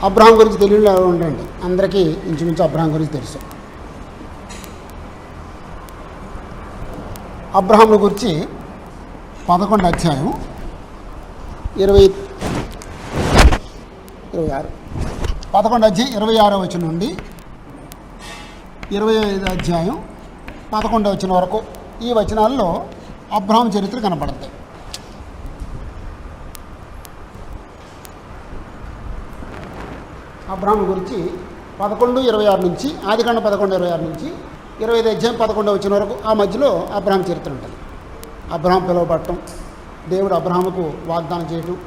Abraham గురించి తెలియలో ఉండండి, అందరికీ ఇంచుమించు అబ్రహాం గురించి తెలుసు. అబ్రహాం గురించి 11 అధ్యాయం 26 11 అధ్యాయం 26వ వచనం నుండి 25 అధ్యాయం 11వ వచనం వరకు ఈ వచనాల్లో అబ్రహాం చరిత్ర కనపడుతుంది. అబ్రహాం గురించి 11:26 నుంచి ఆదికాండం 11:26 నుంచి 25 అధ్యాయం 11వ వచనం వరకు ఆ మధ్యలో అబ్రహాం చరిత్ర ఉంటుంది. అబ్రహాం పిలువబడటం, దేవుడు అబ్రహాముకు వాగ్దానం చేయటం,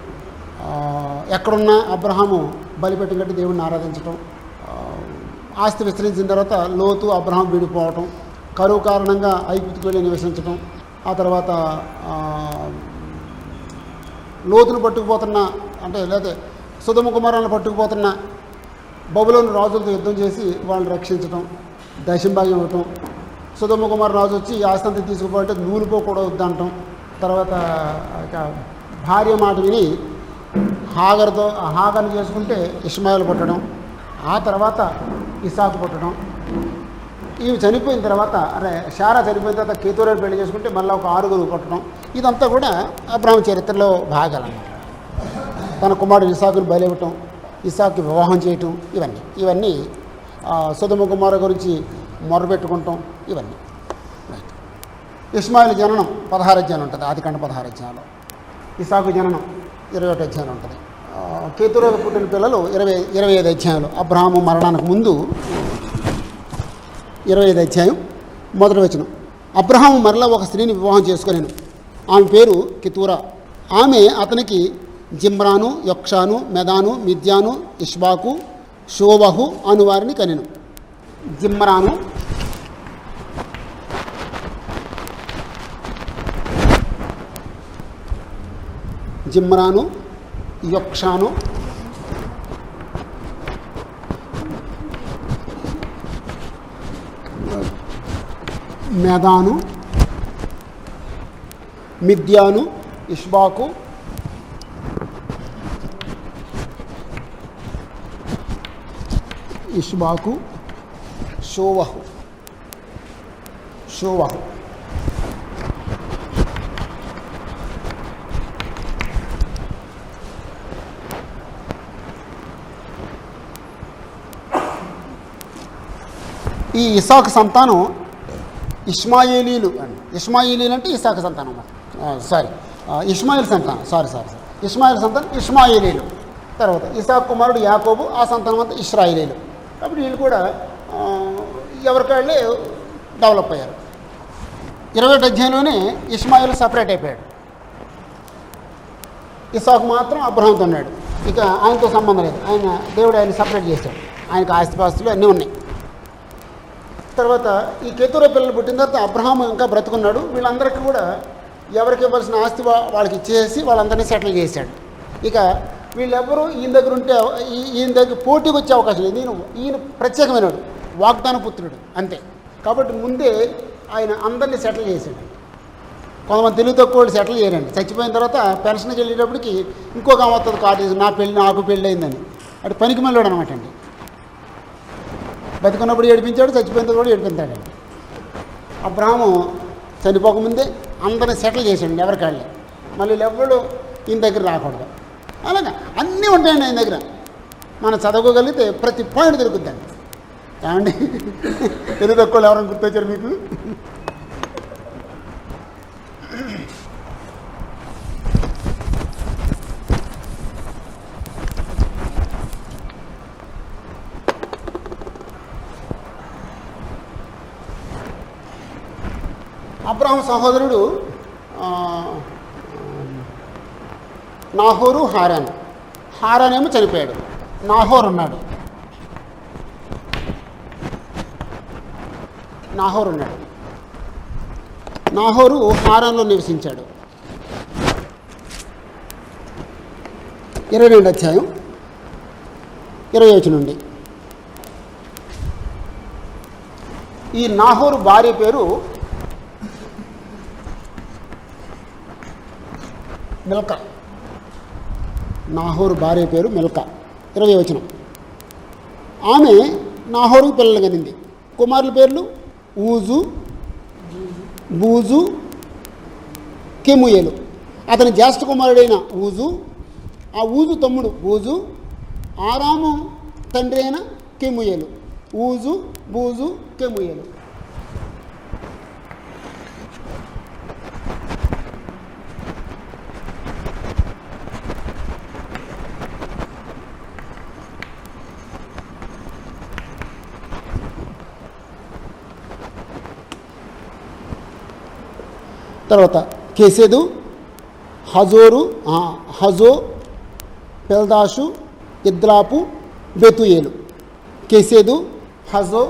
ఎక్కడున్నా అబ్రహాము బలిపెట్టి కట్టి దేవుడిని ఆరాధించటం, ఆస్తి విస్తరించిన తర్వాత లోతు అబ్రహాం విడిపోవటం, కరువు కారణంగా ఐగుప్తుకు వెళ్ళి నివసించటం, ఆ తర్వాత లోతును పట్టుకుపోతున్న లేదా సొదొమ కుమారులను పట్టుకుపోతున్న బబులోను రాజులతో యుద్ధం చేసి వాళ్ళని రక్షించటం, దశంభాగ్యం ఇవ్వటం, సొదొమ కుమారు రాజు వచ్చి ఆస్తంతా తీసుకుపోతే నూలిపోకూడదు వద్దంటాం, తర్వాత భార్య మాట విని హాగర్ని చేసుకుంటే ఇష్మాయిల్ పుట్టడం, ఆ తర్వాత ఇసాకు పుట్టడం, ఇవి చనిపోయిన తర్వాత శారా చనిపోయిన తర్వాత కేతూరాని పెళ్లి చేసుకుంటే మళ్ళీ ఒక 6 పుట్టడం, ఇదంతా కూడా అబ్రహాం చరిత్రలో భాగాలన్నమాట. తన కుమారుడు ఇసాకుని బలివ్వటం, ఇసాకు వివాహం చేయటం, ఇవన్నీ సొదొమ కుమారు గురించి మొరపెట్టుకుంటాం, ఇవన్నీ. ఇష్మాయిల్ జననం 16 అధ్యాయం ఉంటుంది, ఆదికాండం 16 అధ్యాయంలో. ఇసాకు జననం 21 అధ్యాయం ఉంటుంది. కేతురాకు పుట్టిన పిల్లలు 25 అధ్యాయాలు. అబ్రహాము మరణానికి ముందు 25 అధ్యాయం 1వ వచనం. అబ్రహాము మరలా ఒక స్త్రీని వివాహం చేసుకునేను, ఆమె పేరు కెతూరా. ఆమె అతనికి జిమ్రాను, యొక్షాను, మెదాను, మిద్యాను, ఇష్బాకు, షోబహు అను వారిని కనెను. జిమ్రాను, యొక్షాను, మెదాను, మిద్యాను, ఇష్బాకు, షోవహు. ఈ ఇసాకు సంతానం ఇష్మాయేలీలు అండి. ఇష్మాయేలీలు అంటే ఇసాకు సంతానం, ఇష్మాయిల్ సంతానం, ఇష్మాయిల్ సంతానం ఇష్మాయేలీలు. తర్వాత ఇసాకు కుమారుడు యాకోబు, ఆ సంతానం అంతా ఇశ్రాయేలీలు. కాబట్టి వీళ్ళు కూడా ఎవరికాళ్ళే డెవలప్ అయ్యారు. 21 అధ్యాయంలోనే ఇష్మాయిల్ సపరేట్ అయిపోయాడు, ఇసాకు మాత్రం అబ్రహాంతో ఉన్నాడు. ఇక ఆయనతో సంబంధం లేదు, దేవుడు ఆయన సపరేట్ చేశాడు. ఆయనకు ఆస్తిపాస్తులు అన్నీ ఉన్నాయి. తర్వాత ఈ కేతురా పిల్లలు పుట్టిన తర్వాత అబ్రహాము ఇంకా బ్రతుకున్నాడు. వీళ్ళందరికీ కూడా ఎవరికి ఇవ్వాల్సిన ఆస్తి వాళ్ళకి ఇచ్చేసి వాళ్ళందరినీ సెటిల్ చేశాడు. ఇక వీళ్ళెవ్వరూ ఈయన దగ్గర ఉంటే ఈయన దగ్గర పోటీకి వచ్చే అవకాశం లేదు. ఈయన ప్రత్యేకమైనడు, వాగ్దాన పుత్రుడు అంతే. కాబట్టి ముందే ఆయన అందరినీ సెటిల్ చేశాడు. కొంతమంది తెలుగు తక్కువ వాళ్ళు సెటిల్ చేయరండి. చచ్చిపోయిన తర్వాత పెన్షన్కి వెళ్ళేటప్పటికి ఇంకొక అమ్మతుంది కాటేజ్, నాకు పెళ్ళి అయిందని. అటు పనికి మళ్ళీ అనమాట అండి. బతికున్నప్పుడు ఏడిపించాడు, చచ్చిపోయిన తర్వాత కూడా ఏడిపించాడండి. అబ్రహాము చనిపోకముందే అందరిని సెటిల్ చేశాడు ఎవరికాళ్ళే. మళ్ళీ ఎవరు ఈయన దగ్గర రాకూడదు. అలాగా అన్నీ ఉంటాయండి ఆయన దగ్గర. మనం చదవగలిగితే ప్రతి పాయింట్ దొరుకుద్దండి. ఏమండి తెలుగు తక్కువ ఎవరైనా గుర్తొచ్చారు మీకు? అబ్రహాం సహోదరుడు నాహోరు, హారాన్ ఏమో చనిపోయాడు. నాహోరు ఉన్నాడు. నాహోరు హారాన్లో నివసించాడు. 22 అధ్యాయం 20 నుండి. ఈ నాహోరు భార్య పేరు మిల్కా. నాహోరు భార్య పేరు మిల్కా. 20 వచనం. ఆమె నాహోరుకు పిల్లలు కనింది. కుమారుల పేర్లు ఊజు, బూజు, కెముయేలు. అతని జ్యేష్ఠ కుమారుడైన ఊజు, ఆ ఊజు తమ్ముడు బూజు, ఆరాము తండ్రి అయిన కెముయేలు. ఊజు, బూజు, కెముయేలు. తర్వాత కెసెదు, హజో, పెల్దాషు, ఇద్లాపు, బెతుయేలు. కెసెదు, హజో,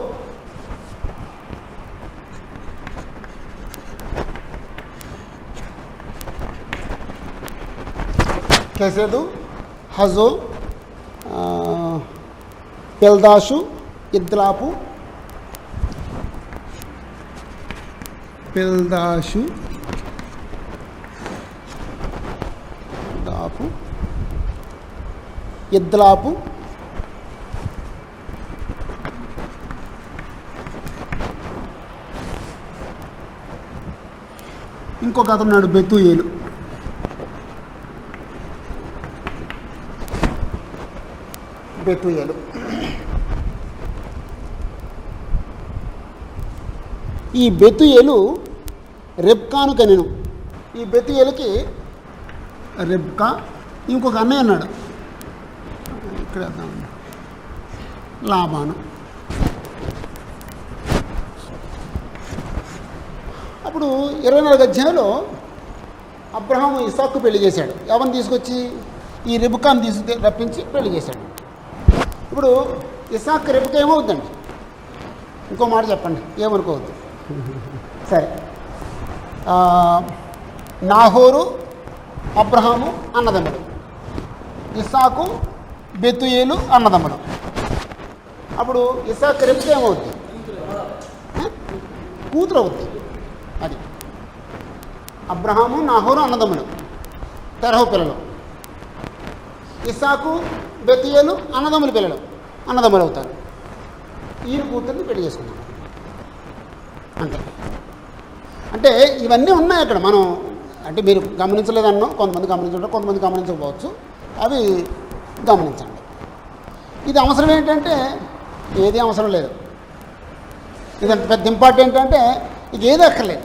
పెల్దాషు, ఇద్లాపు, ఇద్లాపు, ఇంకొక అతను బెతుయేలు. ఈ బెతుయేలు రెబ్కాను కనెను. ఈ బెతుయేలుకి రెబ్కా, ఇంకొక అన్నయ్య అన్నాడు, ఇక్కడ లాబాను. అప్పుడు 24 అధ్యాయంలో అబ్రహాము ఇస్సాకు పెళ్లి చేశాడు. ఎవరిని తీసుకొచ్చి? ఈ రెబుకాను రప్పించి పెళ్లి చేశాడు. ఇప్పుడు ఇస్సాకు రెబుకా ఏమవుద్దండి? ఇంకో మాట చెప్పండి, ఏమనుకోవద్దు. సరే, నాహోరు అబ్రహాము అన్నదమ్ముడు, ఇస్సాకు బెతుయేలు అన్నదమ్ముడు. అప్పుడు ఇస్సాకు రెబుకా ఏమవుద్ది? కూతురు అవుద్ది. అది అబ్రహాము నాహోరు అన్నదమ్ముడు, తెరహు పిల్లలు. ఇస్సాకు బెతుయేలు అన్నదమ్ములు అవుతారు. ఈయన కూతుర్ని పెళ్లి చేసుకున్నాం అంతే. అంటే ఇవన్నీ ఉన్నాయి అక్కడ. మనం అంటే మీరు గమనించలేదన్నాం, కొంతమంది గమనించుంటారు, కొంతమంది గమనించకపోవచ్చు. అవి గమనించండి. ఇది అవసరం ఏంటంటే ఏది అవసరం లేదు. ఇది పెద్ద ఇంపార్టెంట్ అంటే ఇది ఏది అక్కర్లేదు.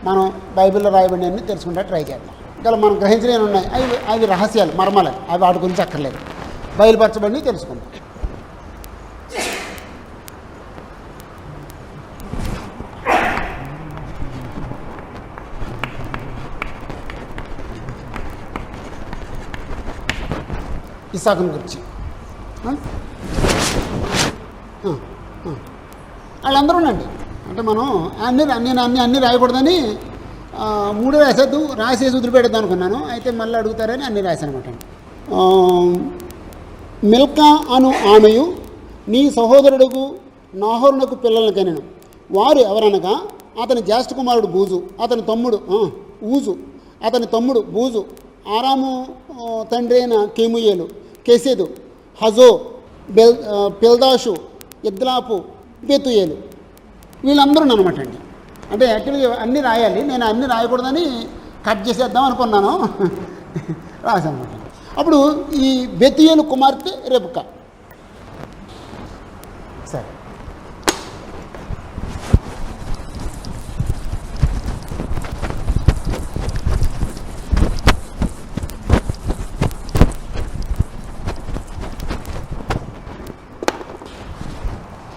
మనం బైబిల్లో రాయబడినవన్నీ తెలుసుకుంటే ట్రై చేద్దాం. ఇంకా మనం గ్రహించలేని ఉన్నాయి, అవి రహస్యాలు, మర్మాలు. అవి వాటి గురించి అక్కర్లేదు. బయలుపరచబడి తెలుసుకుందాం. ఇస్సాకుని గురించి వాళ్ళందరూ ఉండండి. అంటే మనం అన్నీ రాయకూడదని 3 రాసేసి వదిలిపెడదాం అనుకున్నాను. అయితే మళ్ళీ అడుగుతారని అన్నీ రాశాను అనమాట. మిల్కా అను ఆమెయు నీ సహోదరుడుకు నాహోరునకు పిల్లలను కనెను. వారు ఎవరనగా అతని జ్యేష్ఠ కుమారుడు బూజు, అతని తమ్ముడు ఊజు, అతని తమ్ముడు బూజు, ఆరాము తండ్రి అయిన కెముయేలు, కెసెదు, హజో, పెల్దాషు, ఇద్లాపు, బెతుయేలు. వీళ్ళందరూ అనమాట అండి. అంటే యాక్చువల్గా అన్నీ రాయాలి, నేను అన్నీ రాయకూడదని కట్ చేసేద్దాం అనుకున్నాను, రాశాను అనమాట. అప్పుడు ఈ బెతుయేలు కుమార్తె రెబుకా. సరే,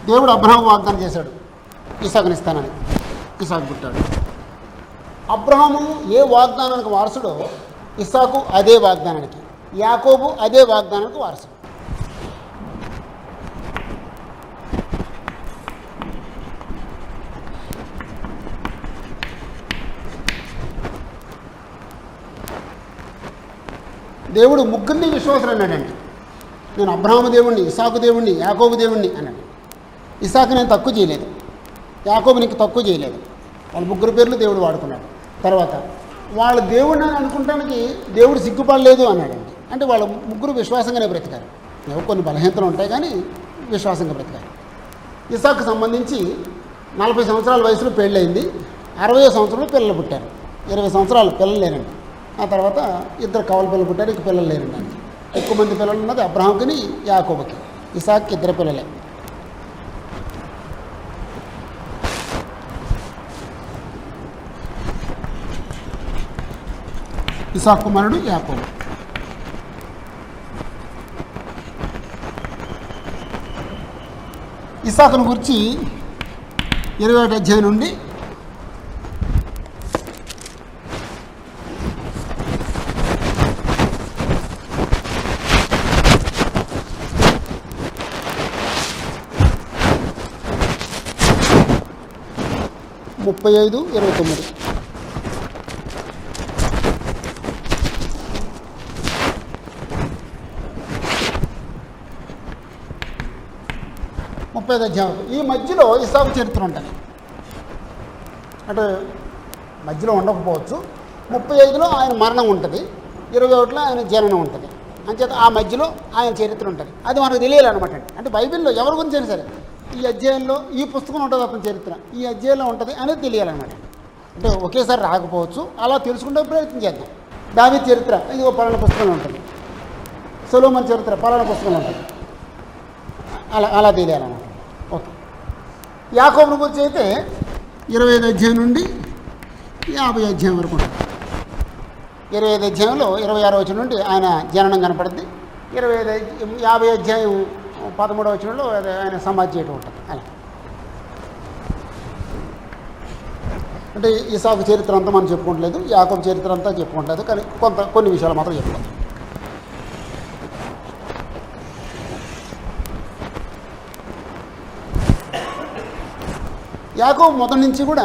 దేవుడు అబ్రహాము వాగ్దానం చేశాడు, ఇస్సాకుని ఇస్తానని. ఇస్సాకు పుట్టాడు. అబ్రహాము ఏ వాగ్దానానికి వారసుడో ఇస్సాకు అదే వాగ్దానానికి, యాకోబు అదే వాగ్దానానికి వారసుడు. దేవుడు ముగ్గురిని విశ్వాసులు అన్నాడండి. నేను అబ్రహాము దేవుణ్ణి, ఇస్సాకు దేవుణ్ణి, యాకోబు దేవుణ్ణి అన్నాడు. ఇస్సాకు నేను తక్కువ చేయలేదు, యాకోబు నీకు తక్కువ చేయలేదు. వాళ్ళ ముగ్గురు పేర్లు దేవుడు వాడుకున్నాడు. తర్వాత వాళ్ళ దేవుడిని అని అనుకుంటానికి దేవుడు సిగ్గుపడలేదు అన్నాడండి. అంటే వాళ్ళ ముగ్గురు విశ్వాసంగానే బ్రతికారు. కొన్ని బలహీనతలు ఉంటాయి కానీ విశ్వాసంగా బ్రతికారు. ఇసాకు సంబంధించి 40 సంవత్సరాల వయసులో పెళ్ళయింది. 60వ సంవత్సరంలో పిల్లలు పుట్టారు. 20 సంవత్సరాలు పిల్లలు లేరండి. ఆ తర్వాత 2 కవల పిల్లలు పుట్టారు. ఇక పిల్లలు లేరండి. ఆయనకి ఎక్కువ మంది పిల్లలు ఉన్నది అబ్రహాంకి, యాకోబుకి. ఇసాక్కి 2 పిల్లలే. ఇసాకు కుమారుడు యాకోబు. ఇసాకును గురించి 21వ అధ్యాయం నుండి 35-29. అధ్యాయం. ఈ మధ్యలో ఇసాకు చరిత్ర ఉంటుంది. అంటే మధ్యలో ఉండకపోవచ్చు. 35లో ఆయన మరణం ఉంటుంది, 21లో ఆయన జననం ఉంటుంది. అంచేత ఆ మధ్యలో ఆయన చరిత్ర ఉంటుంది. అది మనకు తెలియాలన్నమాట. అంటే బైబిల్లో ఎవరి గురించి అయినా సరే ఈ అధ్యాయంలో ఈ పుస్తకం ఉంటుంది, అతని చరిత్ర ఈ అధ్యాయంలో ఉంటుంది అనేది తెలియాలన్నమాట. అంటే ఒకేసారి రాకపోవచ్చు, అలా తెలుసుకుంటే ప్రయత్నం చేద్దాం. దావీదు చరిత్ర ఇది పలానా పుస్తకంలో ఉంటుంది, సొలొమోను చరిత్ర పలానా పుస్తకంలో ఉంటుంది, అలా తెలియాలన్నమాట. ఓకే. యాకోబుని గురించి అయితే 25వ అధ్యాయం నుండి 50వ అధ్యాయం వరకు ఉంటుంది. 25వ అధ్యాయంలో 26వ వచనం నుండి ఆయన జననం కనపడుద్ది. 50వ అధ్యాయం 13వ వచనంలో ఆయన సమాధి చేయటం ఉంటుంది. అలా అంటే ఇసాకు చరిత్ర అంతా మనం చెప్పుకోవట్లేదు, యాకోబు చరిత్ర అంతా చెప్పుకోవట్లేదు, కానీ కొన్ని విషయాలు మాత్రం చెప్పుకుంటాం. యాకోబు మొదటి నుంచి కూడా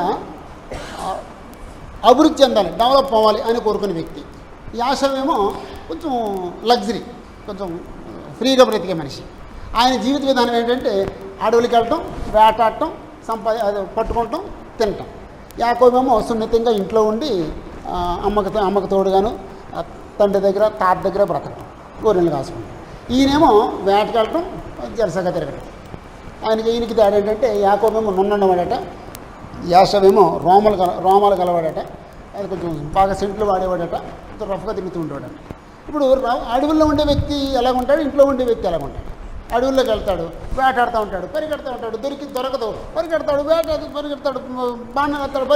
అభివృద్ధి చెందాలి, డెవలప్ అవ్వాలి అని కోరుకునే వ్యక్తి. యాషవేమో కొంచెం లగ్జరీ, కొంచెం ఫ్రీగా బ్రతికే మనిషి. ఆయన జీవిత విధానం ఏంటంటే అడవులకి వెళ్ళటం, వేటాడటం, పట్టుకోవటం, తినటం. యాకోబేమో సున్నితంగా ఇంట్లో ఉండి అమ్మకు తోడుగాను తండ్రి దగ్గర తాత దగ్గర బ్రతకటం, గొర్రెలు కాసుకుంటాం. ఈయనేమో వేటకి వెళ్ళటం, జలసగా తిరగటం. ఈయనకి తేడా ఏంటంటే యాకోబేమో నున్నవాడట, యాషవేమో రోమాలు గలవాడట. అది కొంచెం బాగా సెంట్లు వాడేవాడట, కొంచెం రఫ్గా తిరుగుతూ ఉండేవాడట. ఇప్పుడు అడవుల్లో ఉండే వ్యక్తి ఎలాగుంటాడు, ఇంట్లో ఉండే వ్యక్తి ఎలాగుంటాడు. అడవుల్లోకి వెళ్తాడు, వేటాడుతూ ఉంటాడు, పరిగెడుతూ ఉంటాడు, దొరకదు, పరిగెడతాడు, పరిగెడతాడు, బాణం వేస్తాడు,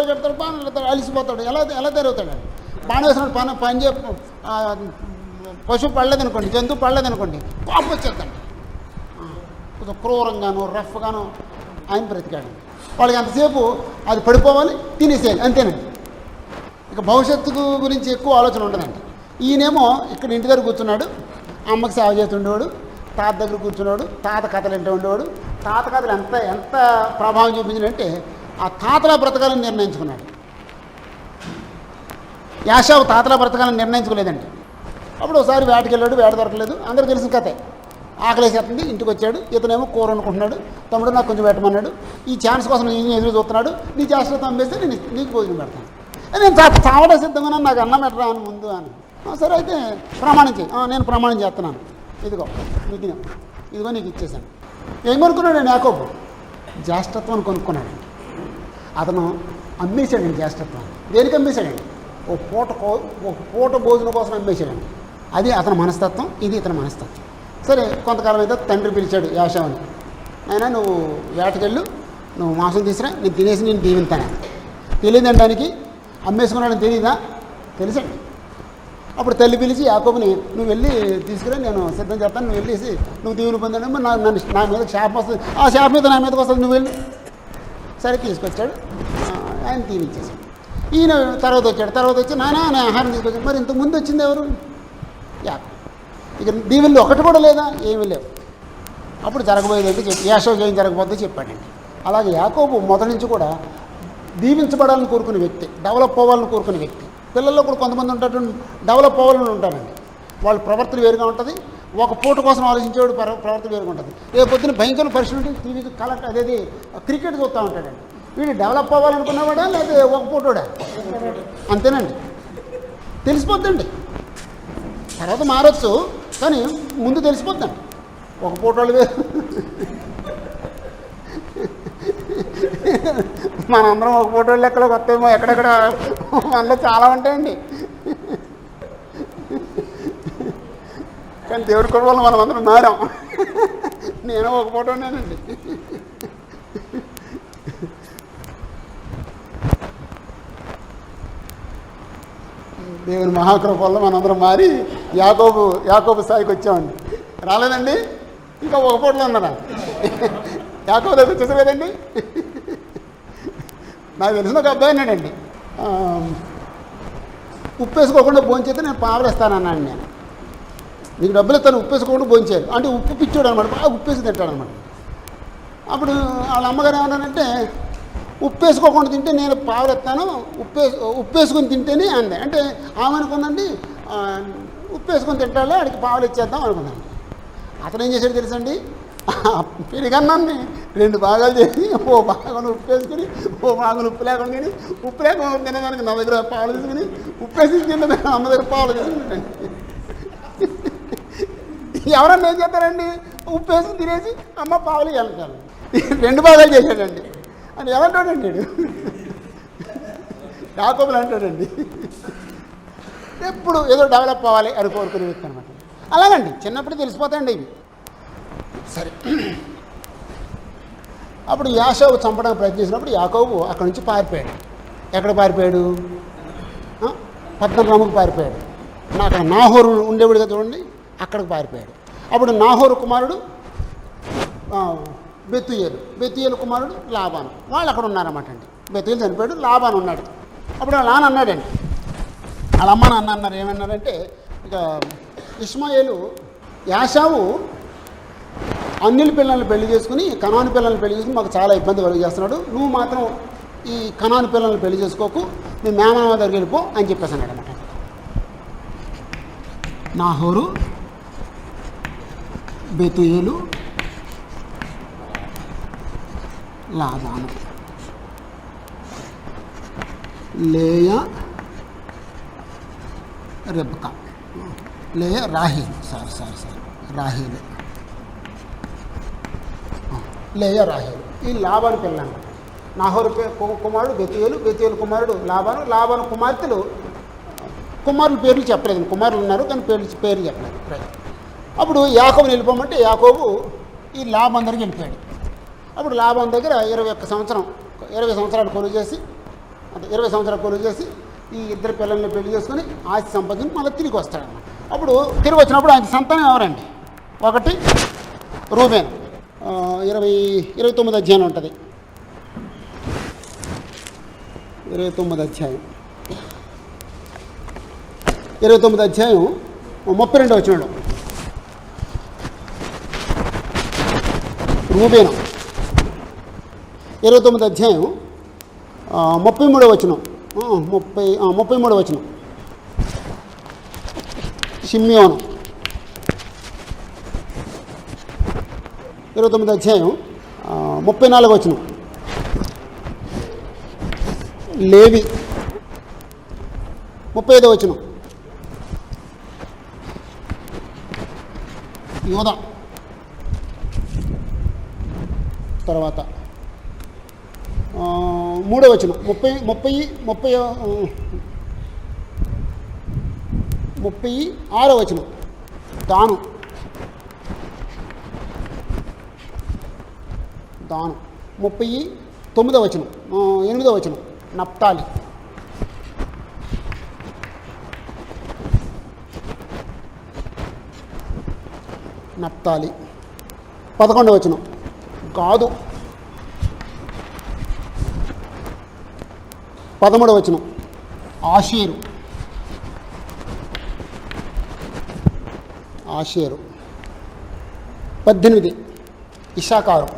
బాణం వేస్తాడు, అలిసిపోతాడు. ఎలా తిరుగుతాడు? బాణం వేసినప్పుడు పని పశువు పడలేదనుకోండి, జంతువు పడలేదనుకోండి, కోపం వచ్చేద్దండి. కొంచెం క్రూరంగాను రఫ్గాను ఆయన బ్రతికాడు. వాళ్ళకి ఎంతసేపు అది పడిపోవాలి, తినేసేయాలి, అంతేనండి. ఇక భవిష్యత్తు గురించి ఎక్కువ ఆలోచన ఉండదండి. ఈయనేమో ఇక్కడ ఇంటి దగ్గర కూర్చున్నాడు, అమ్మకి సేవ చేస్తుండేవాడు, తాత దగ్గర కూర్చున్నాడు, తాత కథలు వింటూ ఉండేవాడు. తాత కథలు ఎంత ప్రభావం చూపించినంటే ఆ తాతలా బ్రతకాలని నిర్ణయించుకున్నాడు. యాషావు తాతలా బ్రతకాలని నిర్ణయించుకోలేదండి. అప్పుడు ఒకసారి వేటకి వెళ్ళాడు, వేట దొరకలేదు, అందరూ తెలిసిన కథే. ఆకలేసేస్తుంది, ఇంటికి వచ్చాడు. ఇతనేమో కూర అనుకుంటున్నాడు, తమ్ముడు నాకు కొంచెం పెట్టమన్నాడు. ఈ ఛాన్స్ కోసం నేను ఎదురు చూస్తున్నాడు. నీ చేష్టతో అమ్మేస్తే నేను నీకు భోజనం పెడతాను. నేను చావడం సిద్ధంగా నాకు అన్నం పెట్టరా అని ముందు అని. సరే అయితే ప్రమాణం చేయి. నేను ప్రమాణం చేస్తున్నాను, ఇదిగో నీకు ఇచ్చేసాను. ఏం కొనుక్కున్నాడు అండి యాకోబు? జ్యేష్ఠత్వాన్ని కొనుక్కున్నాడండి. అతను అమ్మేశాడండి జ్యేష్ఠత్వాన్ని. దేనికి అమ్మేశాడండి? ఒక పూట భోజనం కోసం అమ్మేశాడండి. అది అతని మనస్తత్వం, ఇది ఇతని మనస్తత్వం. సరే కొంతకాలం అయితే తండ్రి పిలిచాడు యాషావుని, అయినా నువ్వు వేటకెళ్ళు, నువ్వు మాంసం తీసుకురా, నేను తినేసి నేను దీవింతాను. తెలియదంటానికి అమ్మేసుకున్నాడని తెలియదా? తెలుసండి. అప్పుడు తల్లి పిలిచి యాకోబుని, నువ్వు వెళ్ళి తీసుకురా, నేను సిద్ధం చేస్తాను, నువ్వు వెళ్ళేసి నువ్వు దీవుని పొందాను, నా మీద శాపం వస్తుంది, ఆ శాపం మీద నా మీదకి వస్తుంది, నువ్వు వెళ్ళి. సరే తీసుకొచ్చాడు, ఆయన దీవించేశాడు. ఈయన తర్వాత వచ్చి నాన్న ఆహారం తీసుకొచ్చాడు. మరి ఇంతకుముందు వచ్చింది ఎవరు? యాకోబు. ఇక దీవుల్లో ఒకటి కూడా లేదా? ఏమీ లేవు. అప్పుడు జరగబోయేది ఏంటి చెప్పి యాషోకి ఏం జరగబోతుందో చెప్పాడండి. అలాగే యాకోబు మొదటి నుంచి కూడా దీవించబడాలని కోరుకునే వ్యక్తి, డెవలప్ అవ్వాలని కోరుకునే వ్యక్తి. పిల్లల్లో కూడా కొంతమంది ఉంటారు డెవలప్ అవ్వాలని ఉంటారండి. వాళ్ళ ప్రవర్తన వేరుగా ఉంటుంది. ఒక పూట కోసం ఆలోచించేవాడు ప్రవర్తన వేరుగా ఉంటుంది. రేపు పొద్దున భయంకర పరిస్థితి ఉంటుంది, టీవీ కలెక్ట్ అదేది క్రికెట్ చూస్తూ ఉంటాడండి. వీడు డెవలప్ అవ్వాలనుకున్నవాడా లేదా ఒక పూటోడా? అంతేనండి, తెలిసిపోద్దండి. తర్వాత మారచ్చు, కానీ ముందు తెలిసిపోద్దండి. ఒక ఫోటోలు వేరు, మనందరం ఒక ఫోటోలు లెక్కలో కొత్తేమో ఎక్కడెక్కడ మనలో చాలా ఉంటాయండి. కానీ దేవుడి కృప వల్ల మనం అందరం మారాం. నేను ఒక ఫోటోనేనండి. దేవుని మహాకృప వల్ల మనందరం మారి యాకోబు స్థాయికి వచ్చామండి. రాలేదండి, ఇంకా ఒక ఫోటోలో ఉన్నారా? యాకోబు దగ్గర వచ్చేసారు కదండి. నాకు తెలిసిన ఒక అబ్బాయి అన్నాడండి, ఉప్పు వేసుకోకుండా భోంచేస్తే నేను పావలేస్తానన్నాను. నేను నీకు డబ్బులు ఇస్తాను, ఉప్పు వేసుకోకుండా భోంచేయాలి అంటే ఉప్పు పిచ్చోడు అనమాట, బాగా ఉప్పు వేసి తింటాడనమాట. అప్పుడు వాళ్ళ అమ్మగారు ఏమన్నానంటే, ఉప్పు వేసుకోకుండా తింటే నేను పావులెత్తాను, ఉప్పు వేసుకొని తింటేనే అంది. అంటే ఆమె అనుకుందండి ఉప్పు వేసుకొని తింటాలో ఆడికి పావులు ఇచ్చేద్దాం అనుకున్నాను. అతను ఏం చేశాడు తెలుసండి, పెరిగన్నాన్ని 2 భాగాలు చేసి ఓ భాగం ఉప్పు వేసుకుని ఓ భాగం ఉప్పు లేకుండా తినడానికి నా దగ్గర పావులు తీసుకుని ఉప్పు వేసి తిన్న అమ్మ దగ్గర పావులు తీసుకుంటాండి. ఎవరన్నా ఏం చేస్తారండి, ఉప్పు వేసుకుని తినేసి అమ్మ పావులు వెళ్తాను. 2 భాగాలు చేశాడండి. అని ఏమంటాడండి, యాకోబులు అంటాడండి. ఎప్పుడు ఏదో డెవలప్ అవ్వాలి అని కోరుకునే వ్యక్తి అనమాట. అలాగండి చిన్నప్పుడు తెలిసిపోతాయండి ఇవి. సరే, అప్పుడు యాకోబు చంపడానికి ప్రయత్నించినప్పుడు యాకోబు అక్కడి నుంచి పారిపోయాడు. ఎక్కడ పారిపోయాడు? పద్మనాభంకు పారిపోయాడు. అక్కడ నాహోరు ఉండేవాడుగా చూడండి, అక్కడికి పారిపోయాడు. అప్పుడు నాహోరు కుమారుడు బెతూయేలు కుమారుడు లాబాను, వాళ్ళు అక్కడ ఉన్నారన్నమాట అండి. బెతూయేలు చనిపోయాడు, లాబాను ఉన్నాడు. అప్పుడు వాళ్ళ నాన్న అన్నాడండి, వాళ్ళ అమ్మ నాన్న అన్నారు, ఏమన్నారంటే, ఇక ఇష్మాయేలు యాషావు అన్యుల పిల్లల్ని పెళ్లి చేసుకుని కనాను పిల్లల్ని పెళ్లి చేసుకుని మాకు చాలా ఇబ్బంది కలుగు చేస్తున్నాడు, నువ్వు మాత్రం ఈ కనాను పిల్లల్ని పెళ్లి చేసుకోకు, మీ మేనమామ దగ్గరికి వెళ్ళిపో అని చెప్పేసి అన్నాడు అనమాట. నాహోరు, బెతూయేలు, లాబాను, లేయా, రెబ్కా, లేయా రాహేలు, రాహేలు, లేయా రాహేలు, ఈ లాబాను పిల్లలు. నాహోరు కుమారుడు బెతూయేలు కుమారుడు లాబాను కుమారుల పేర్లు చెప్పలేదు. కుమారులు ఉన్నారు కానీ పేర్లు చెప్పలేదు. అప్పుడు యాకోబుని వెళ్ళిపోమంటే యాకోబు ఈ లాబాను దగ్గరికి వెళ్ళిపోయాడు. అప్పుడు లాబాను దగ్గర 20 సంవత్సరాలు కొలువు చేసి, అంటే 20 సంవత్సరాలు కొలువు చేసి ఈ ఇద్దరు పిల్లల్ని పెళ్లి చేసుకొని ఆస్తి సంపాదించి మళ్ళీ తిరిగి వస్తాడన్నమాట. అప్పుడు తిరిగి వచ్చినప్పుడు ఆయన సంతానం ఎవరండి? ఒకటి రూబేన్, 29 అధ్యాయం ఉంటుంది. 29 అధ్యాయం 32 వచ్చినాడు. రూబేను 29 అధ్యాయం 33 వచనం, 33 వచనం. షిమ్యోను 29 అధ్యాయం 34 వచనం. లేవి 35 వచనం. యోధ తర్వాత 3వ వచనం 36వ వచనం. దాను 39వ వచనం. 8వ వచనం నప్తాలి. నప్తాలి 11వ వచనం. గాదు 13వ వచనం. ఆషేరు 18. ఇషాకారు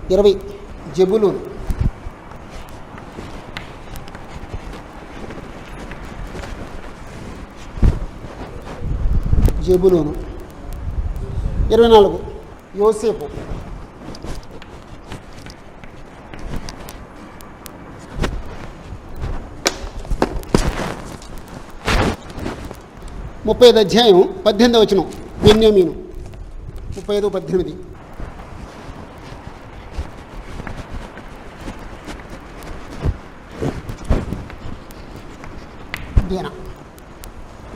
20. జెబులూన్ 24. యోసేపు 35 అధ్యాయం 18వ వచనం. బెన్యామీను 35:18.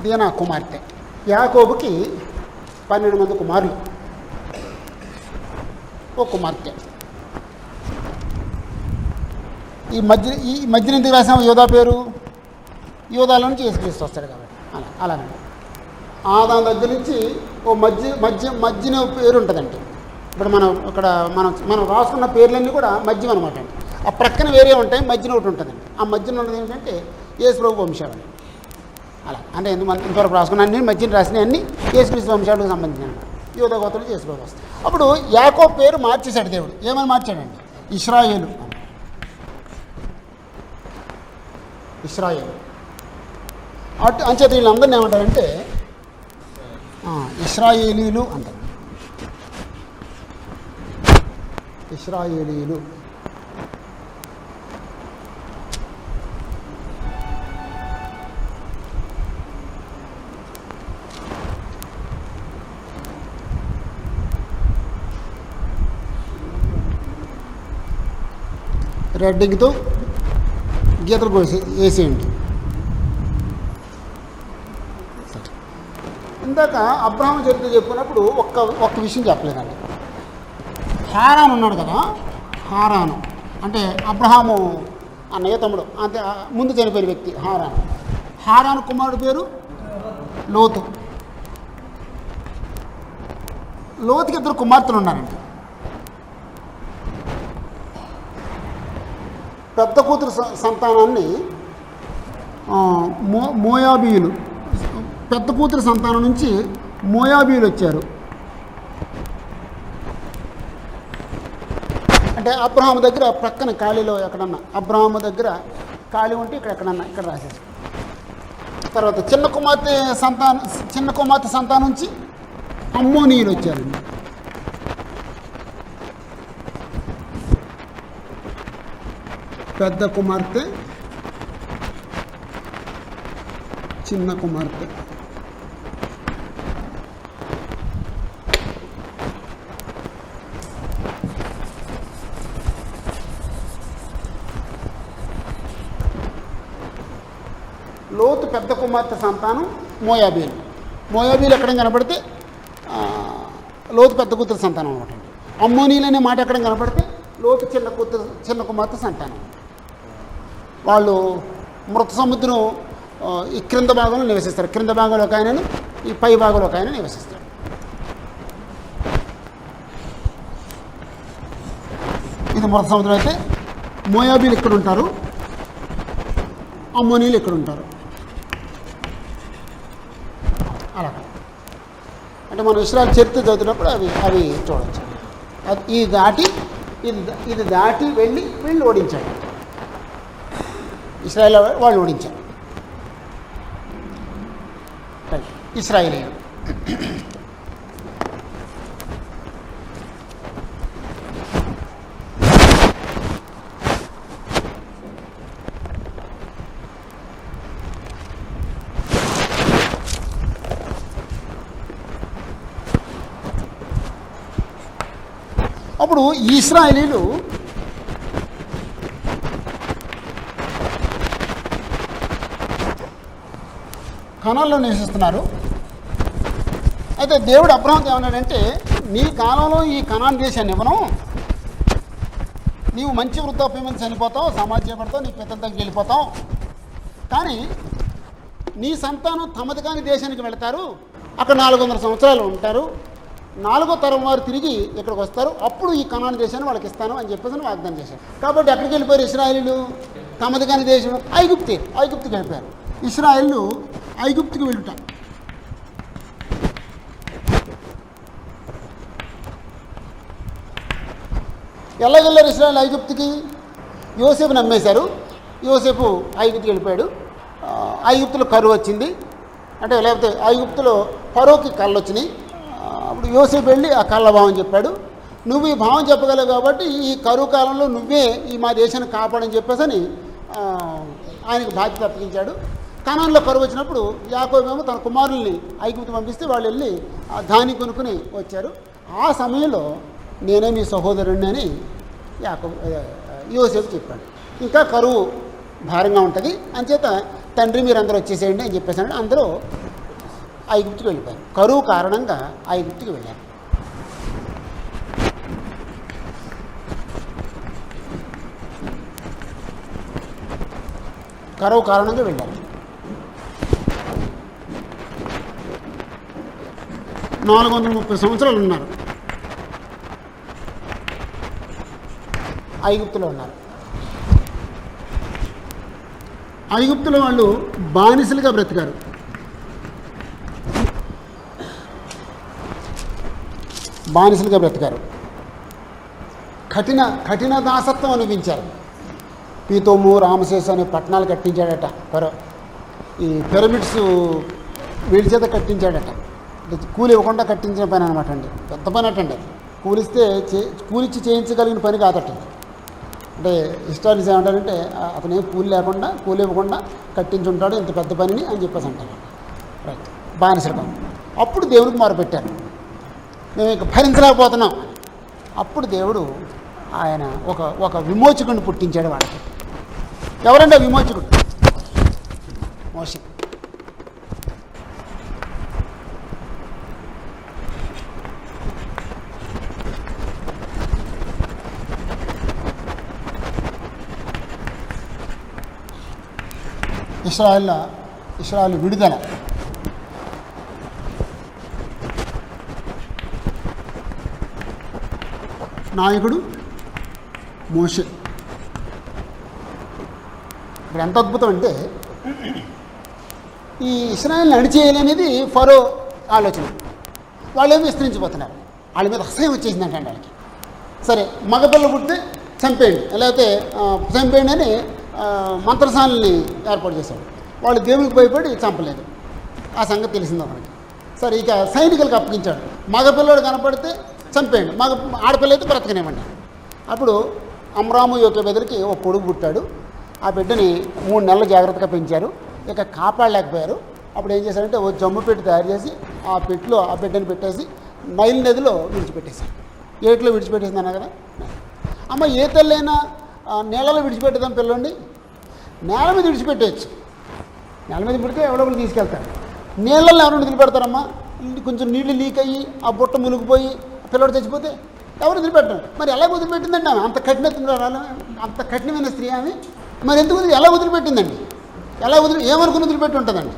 దీనా కుమార్తె. యాకోబుకి 12 మంది కుమారులు, ఓ కుమార్తె. ఈ మధ్యన ఎందుకు రాసాము యోధా పేరు? యోధాలో నుంచి యేసుక్రీస్తు వస్తాడు కాబట్టి అలానండి. దాని దగ్గర నుంచి ఓ మధ్యన పేరు ఉంటుందండి. ఇప్పుడు మనం రాసుకున్న పేర్లన్నీ కూడా మధ్యం అనమాట అండి. ఆ ప్రక్కన వేరే ఉంటాయి, మధ్యన ఒకటి ఉంటుందండి. ఆ మధ్యన ఉన్నది ఏంటంటే యేసుప్రభు వంశావళి. అలా అంటే ఇంతవరకు రాసుకున్న అన్ని మధ్యన రాసినవి అన్నీ యేసుక్రీస్తు వంశాలకు సంబంధించిన యోధా గోత్రులు యేసుప్రభు వస్తాయి. అప్పుడు యాకోబు పేరు మార్చేశాడు దేవుడు. ఏమని మార్చాడండి? ఇశ్రాయేలు. అంచేత వీళ్ళందరినీ ఏమంటారంటే ఇశ్రాయేలీలు అంటారు. ఇశ్రాయేలీలు. రెడ్డింగ్తో గీతలు వేసేయండి. ఇందాక అబ్రహాము చరిత్ర చెప్పుకున్నప్పుడు ఒక్క విషయం చెప్పలేదండి. హారాను ఉన్నాడు కదా, హారాను అంటే అబ్రహాము అన్నయ్య తమ్ముడు, అంతే ముందు చనిపోయిన వ్యక్తి హారాను కుమారుడు పేరు లోతు. లోతుకి 2 కుమార్తెలు ఉన్నారండి. పెద్ద కూతురు సంతానాన్ని మోయాబీయులు, పెద్ద కూతురు సంతానం నుంచి మోయాబీయులు వచ్చారు. అంటే అబ్రహాము దగ్గర ప్రక్కన ఖాళీలో ఎక్కడన్నా, అబ్రహాము దగ్గర ఖాళీ ఉంటే ఇక్కడ రాసేసి. తర్వాత చిన్న కుమార్తె సంతానం నుంచి అమ్మోనీయులు వచ్చారండి. పెద్ద కుమార్తె, చిన్న కుమార్తె. లోతు పెద్ద కుమార్తె సంతానం మోయాబీలు. మోయాబీలు ఎక్కడ కనపడితే లోతు పెద్ద కూతురు సంతానం అనమాట. అమ్మోనీలు అనే మాట ఎక్కడ కనపడితే లోతు చిన్న కుమార్తె సంతానం. వాళ్ళు మృత సముద్రం ఈ క్రింద భాగంలో నివసిస్తారు. క్రింద భాగంలో ఒక ఆయనను, ఈ పై భాగంలో ఒక ఆయన నివసిస్తాడు. ఇది మృత సముద్రం అయితే మోయాబీలు ఇక్కడ ఉంటారు, అమ్మోనీలు ఇక్కడ ఉంటారు. అలా అంటే మనం ఇశ్రాయేలు చరిత్ర చదువుతున్నప్పుడు అవి చూడవచ్చు. ఇది దాటి వెళ్ళి ఓడించాడు. ఇశ్రాయేల్ వాళ్ళు ఓడించారు. ఇశ్రాయేలీయులు. అప్పుడు ఇశ్రాయేలీయులు కనాన్లో నివసిస్తున్నారు. అయితే దేవుడు అబ్రహాముతో ఏమన్నాడంటే, నీ కాలంలో ఈ కనాన్ దేశాన్ని ఇవ్వను, నీవు మంచి వృద్ధాప్యం మీద చనిపోతావు, సమాధి చేయబడతావు, నీ పితల దగ్గరికి వెళ్ళిపోతావు, కానీ నీ సంతానం తమది కాని దేశానికి వెళతారు, అక్కడ 400 సంవత్సరాలు ఉంటారు, 4వ తరం వారు తిరిగి ఇక్కడికి వస్తారు, అప్పుడు ఈ కనాన్ దేశాన్ని వాళ్ళకి ఇస్తాను అని చెప్పేసి వాగ్దానం చేశారు. కాబట్టి ఎక్కడికి వెళ్ళిపోయారు ఇశ్రాయేలీయులు? తమది కాని దేశం ఐగుప్తుకి వెళ్ళిపోయారు. ఇశ్రాయేలు ఐగుప్తుకి వెళ్తారు. ఎలా వెళ్ళారు ఇశ్రాయేలు ఐగుప్తుకి? యోసేపు నమ్మేశారు. యోసేపు ఐగుప్తుకి వెళ్ళిపోయాడు. ఐగుప్తులో కరువు వచ్చింది, అంటే లేకపోతే ఐగుప్తులో ఫరోకి కళ్ళు వచ్చినాయి. అప్పుడు యోసేపు వెళ్ళి ఆ కళ్ళ భావం చెప్పాడు. నువ్వు ఈ భావం చెప్పగలవు కాబట్టి ఈ కరువు కాలంలో నువ్వే ఈ మా దేశాన్ని కాపాడని చెప్పేసి ఆయనకు బాధ్యత అప్పగించాడు. కనాన్లో కరువు వచ్చినప్పుడు యాకోబేమో తన కుమారుల్ని ఐగుప్తు పంపిస్తే వాళ్ళు వెళ్ళి ధాన్యం కొనుక్కుని వచ్చారు. ఆ సమయంలో నేనే మీ సహోదరుడిని అని యోసేపు చెప్పాడు. ఇంకా కరువు భారంగా ఉంటుంది, అంచేత తండ్రి మీరు అందరూ వచ్చేసేయండి అని చెప్పేసాడు. అందరూ ఐగుప్తుకి వెళ్ళిపోయారు. కరువు కారణంగా ఐగుప్తుకి వెళ్ళారు. కరువు కారణంగా వెళ్ళారు. 430 సంవత్సరాలు ఉన్నారు, ఐగుప్తులో ఉన్నారు. ఐగుప్తులో వాళ్ళు బానిసలుగా బ్రతికారు. కఠిన దాసత్వం అనిపించారు. పీతోము, రామశేషు అనే పట్టణాలు కట్టించాడట ఫరో. ఈ పిరమిడ్స్ వీడి చేత కట్టించాడట. కూలి ఇవ్వకుండా కట్టించిన పని అనమాట అండి. పెద్ద పని అటండి. కూలిచ్చి చేయించగలిగిన పని కాదట. అంటే హిస్టారియన్స్ ఏమంటారంటే అతను ఏం కూలి ఇవ్వకుండా కట్టించుంటాడు ఇంత పెద్ద పనిని అని చెప్పేసి అంటారు. రైట్, బానిసలు. అప్పుడు దేవుడికి మొరపెట్టారు, మేము ఇక భరించలేకపోతున్నాం. అప్పుడు దేవుడు ఆయన ఒక విమోచకుడిని పుట్టించాడు వాళ్ళకి. ఎవరంటే విమోచకుడు? మోషే. ఇశ్రాయేలు విడుదల. నాయకుడు మోషే. ఇప్పుడు ఎంత అద్భుతం అంటే, ఈ ఇశ్రాయేల్ని అణిచేయాలనేది ఫరో ఆలోచన. వాళ్ళేమో విస్తరించిపోతున్నారు. వాళ్ళ మీద అసహ్యం వచ్చేసిందంటే వాళ్ళకి. సరే, మగపిల్ల పుడితే చంపేయండి, లేకపోతే చంపేయండి అని మంత్రసాలని ఏర్పాటు చేశాడు. వాళ్ళు దేవుడికి భయపడి చంపలేదు. ఆ సంగతి తెలిసింది మనకి. సరే, ఇక సైనికులకు అప్పగించాడు. మగపిల్లడు కనపడితే చంపేయండి, ఆడపిల్ల అయితే బ్రతకనేమండి. అప్పుడు అమ్రాము యోకేబెదరికి ఒక పొడుగు పుట్టాడు. ఆ బిడ్డని 3 నెలలు జాగ్రత్తగా పెంచారు. ఇక కాపాడలేకపోయారు. అప్పుడు ఏం చేశారంటే ఓ జమ్ము పెట్టి తయారు చేసి ఆ పెట్టిలో ఆ బిడ్డని పెట్టేసి నైల్ నదిలో విడిచిపెట్టేశారు. ఏట్లో విడిచిపెట్టేసిందన్నా కదా. అమ్మ, ఏ తల్లైనా నీళ్ళలో విడిచిపెట్టేదాం పిల్లండి. నేల మీద విడిచిపెట్టేయచ్చు. నేల మీద పెడితే ఎవడొకరు తీసుకెళ్తారు. నీళ్ళల్లో ఎవరు వదిలిపెడతారమ్మా? కొంచెం నీళ్లు లీక్ అయ్యి ఆ బుట్ట మునిగిపోయి పిల్లడు చచ్చిపోతే ఎవరు వదిలిపెట్టరు. మరి ఎలా వదిలిపెట్టిందండి ఆమె? అంత కఠినమైన స్త్రీ ఆమె. మరి ఎందుకు ఎలా వదిలిపెట్టిందండి? ఏమనుకుని వదిలిపెట్టి ఉంటుందండి?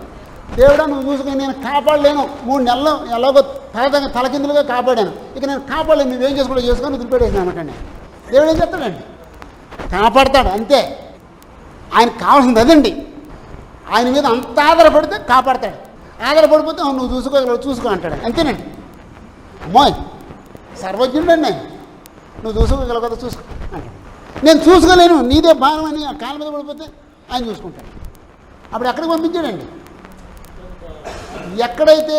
దేవుడా, నువ్వు చూసుకుని నేను కాపాడలేను, 3 నెలలు ఎలాగో తలకిందులుగా కాపాడాను, ఇక నేను కాపాడలేను, నువ్వేం చేసుకుంటూ చేసుకొని వదిలిపెట్టేసినాను అనకండి. దేవుడు ఏం చెప్తాడండి? కాపాడతాడు అంతే. ఆయనకు కావాల్సింది అదండి. ఆయన మీద అంత ఆధారపడితే కాపాడతాడు. ఆధారపడిపోతే నువ్వు చూసుకో అంటాడు. అంతేనండి. అమ్మోయ్, సర్వజ్ఞుడండి ఆయన. నువ్వు చూసుకోగలవు కదా, చూసుకో అంటాడు. నేను చూసుకోలేను, నీదే భారం అని ఆ కాళ్ళ మీద పడిపోతే ఆయన చూసుకుంటాడు. అప్పుడు ఎక్కడికి పంపించాడండి? ఎక్కడైతే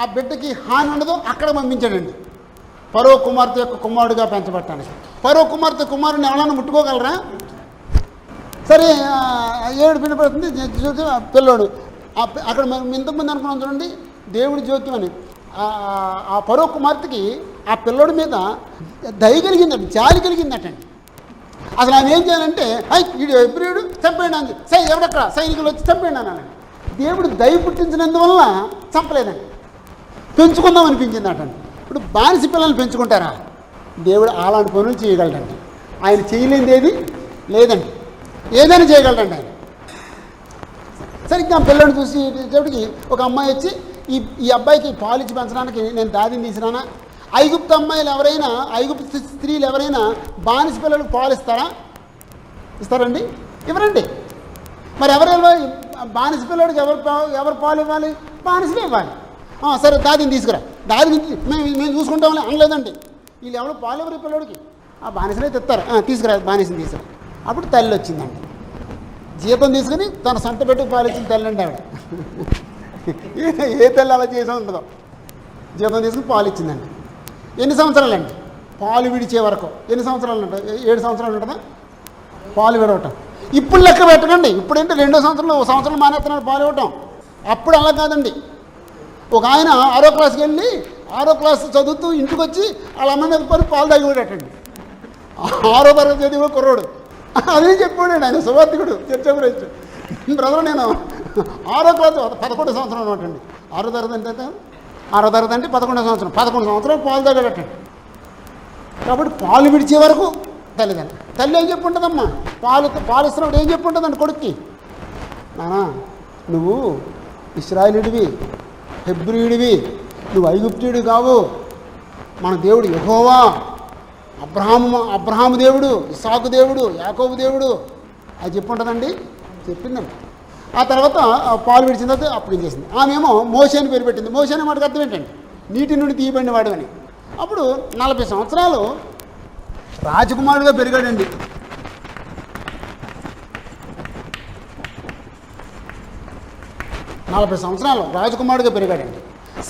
ఆ బిడ్డకి హాని ఉండదో అక్కడ పంపించాడండి. ఫరో కుమార్తె యొక్క కుమారుడుగా పెంచబట్టాను. ఫరో కుమారుడిని ఎవరైనా ముట్టుకోగలరా? సరే, 7 పిండి పడుతుంది పిల్లోడు. అక్కడ మేము ఇంతకుముందు అనుకున్నాం చూడండి, దేవుడి జోక్యం అని. ఆ ఫరో కుమార్తెకి ఆ పిల్లోడి మీద దయ కలిగిందండి, జాలి కలిగిందటండి. అసలు ఆమె ఏం చేయాలంటే, వీడు ఎబ్రియుడు చంపేయండి అంది. ఎవడక్కడ సైనికులు వచ్చి చంపేయండి అన్నానండి. దేవుడు దయ పుట్టించినందువల్ల చంపలేదండి, పెంచుకుందాం అనిపించింది అటండి. ఇప్పుడు బానిస పిల్లల్ని పెంచుకుంటారా? దేవుడు అలాంటి పనులు చేయగలడండి. ఆయన చేయలేనిది ఏది లేదండి, ఏదైనా చేయగలడండి ఆయన. సరిగ్గా పిల్లల్ని చూసేటప్పటికి ఒక అమ్మాయి వచ్చి ఈ అబ్బాయికి పాలు ఇచ్చి పెంచడానికి నేను దాదిని తీసినానా? ఐగుప్తు స్త్రీలు ఎవరైనా బానిస పిల్లలకు పాలు ఇస్తారండి? ఇవ్వరండి. మరి బానిస పిల్లడికి ఎవరు పాలు ఇవ్వాలి? బానిసలే ఇవ్వాలి. సరే, దాదిని తీసుకురా, దాదిని మేము చూసుకుంటామని అనలేదండి. వీళ్ళు ఎవరు పాలు ఎవరు పిల్లడికి? ఆ బానిసలే తెస్తారు. తీసుకురా, బానిసని తీసుకురా. అప్పుడు తల్లి వచ్చిందండి. జీతం తీసుకుని తన సొంత పెట్టుకు పాలు ఇచ్చిన తల్లి అండి ఆవిడ. ఏ తల్లి అలా చేసే ఉంటుందో. జీతం తీసుకుని పాలు ఇచ్చిందండి. ఎన్ని సంవత్సరాలండి? పాలు విడిచే వరకు ఎన్ని సంవత్సరాలు ఉంటుంది? 7 సంవత్సరాలు ఉంటుందా పాలు విడవటం? ఇప్పుడు లెక్క పెట్టకండి. ఇప్పుడంటే 2వ సంవత్సరంలో 1 సంవత్సరం మానేస్తున్నాడు పాలు ఇవ్వటం. అప్పుడు అలా కాదండి. ఒక ఆయన 6వ క్లాస్కి వెళ్ళి 6వ క్లాస్ చదువుతూ ఇంటికి వచ్చి వాళ్ళ అమ్మ మీద పని పాలు తాగిపోయాటండి. 6వ తరగతి చదివే కుర్రోడు అదే చెప్పాడండి ఆయన సువార్థికుడు చర్చ గురించి. బ్రదర్ నేను 6వ క్లాస్ 11వ సంవత్సరం అనమాటండి. 6వ తరగతి అంటే 6వ తరగతి అంటే 11వ సంవత్సరం 11 సంవత్సరాలు పాలు తాగాడటండి. కాబట్టి పాలు విడిచే వరకు తల్లి ఏం చెప్పుంటుందమ్మా, పాలు ఇస్తున్నప్పుడు ఏం చెప్పుంటుందండి కొడుక్కి, నానా నువ్వు ఇశ్రాయేలీయుడివి, హెబ్రీయుడివి, నువ్వు ఐగుప్తీయుడు కావు, మన దేవుడు యెహోవా, అబ్రహాము దేవుడు, ఇస్సాకు దేవుడు, యాకోబు దేవుడు అది చెప్పుంటుందండి. చెప్పిందండి. ఆ తర్వాత పాలు విడిచిన తర్వాత అప్పుడు ఏం చేసింది, ఆమెమో మోషే అని పేరు పెట్టింది. మోషే అనే మాటకు అర్థం ఏంటండి, నీటి నుండి తీయబడిన వాడు అని. అప్పుడు 40 సంవత్సరాలు రాజకుమారుడుగా పెరిగాడండి. రాజకుమారుడుగా పెరిగాడండి.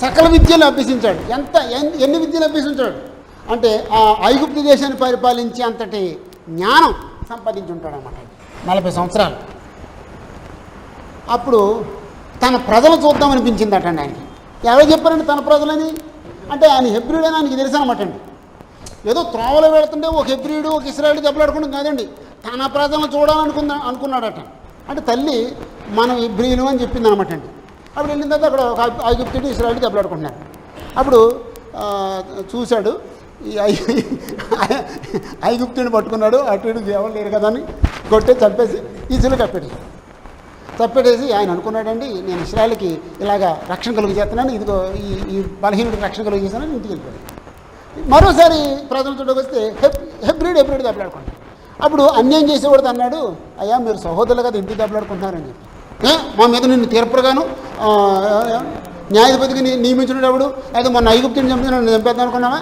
సకల విద్యలు అభ్యసించాడు. ఎన్ని విద్యలు అభ్యసించాడు అంటే ఆ ఐగుప్తు దేశాన్ని పరిపాలించే అంతటి జ్ఞానం సంపాదించి ఉంటాడు అన్నమాట 40 సంవత్సరాలు. అప్పుడు తన ప్రజలు చూద్దామనిపించిందట అండి ఆయనకి. ఎవరు చెప్పారండి తన ప్రజలని అంటే ఆయన హెబ్రీయుడు అని ఆయనకి తెలుసు అనమాట అండి. ఏదో త్రోవలో వెళుతుంటే ఒక హెబ్రీయుడు ఒక ఇశ్రాయేలు దెబ్బలాడుకుంటాం కాదండి, తన ప్రజలను అనుకున్నాడట. అంటే తల్లి మనం హెబ్రీయులు అని చెప్పింది అనమాట అండి. అప్పుడు వెళ్ళిన తర్వాత అక్కడ ఒక ఐగుప్తుడు ఇశ్రాయేలు దెబ్బలాడుకుంటున్నారు. అప్పుడు చూశాడు, ఈ ఐగుప్తుని పట్టుకున్నాడు. అటు ఇటు ఎవరు లేరు కదా అని కొట్టే చంపేసి ఈజీలో తప్పెట్టేసి ఆయన అనుకున్నాడండి, నేను ఇశ్రాయేలుకి ఇలాగా రక్షణ కలుగు చేస్తున్నాను, ఇదిగో ఈ బలహీనుడికి రక్షణ కలుగు చేస్తున్నాను, ఇంటికి వెళ్ళిపోయాడు. మరోసారి ప్రజల చుట్టూ వస్తే హెబ్రీడ్ దెబ్బలాడుకుంటాడు. అప్పుడు అన్యాయం చేసేవాడు అన్నాడు, అయ్యా మీరు సహోదరులు కదా ఇంటికి దెబ్బలాడుకుంటున్నారని చెప్పి, మా మీద నిన్ను తీర్పుగాను న్యాయాధిపతికి నియమించినప్పుడు ఎవడు, అయితే మొన్న ఐగుప్తుని చంపి నన్ను చంపేద్దాం అనుకున్నావా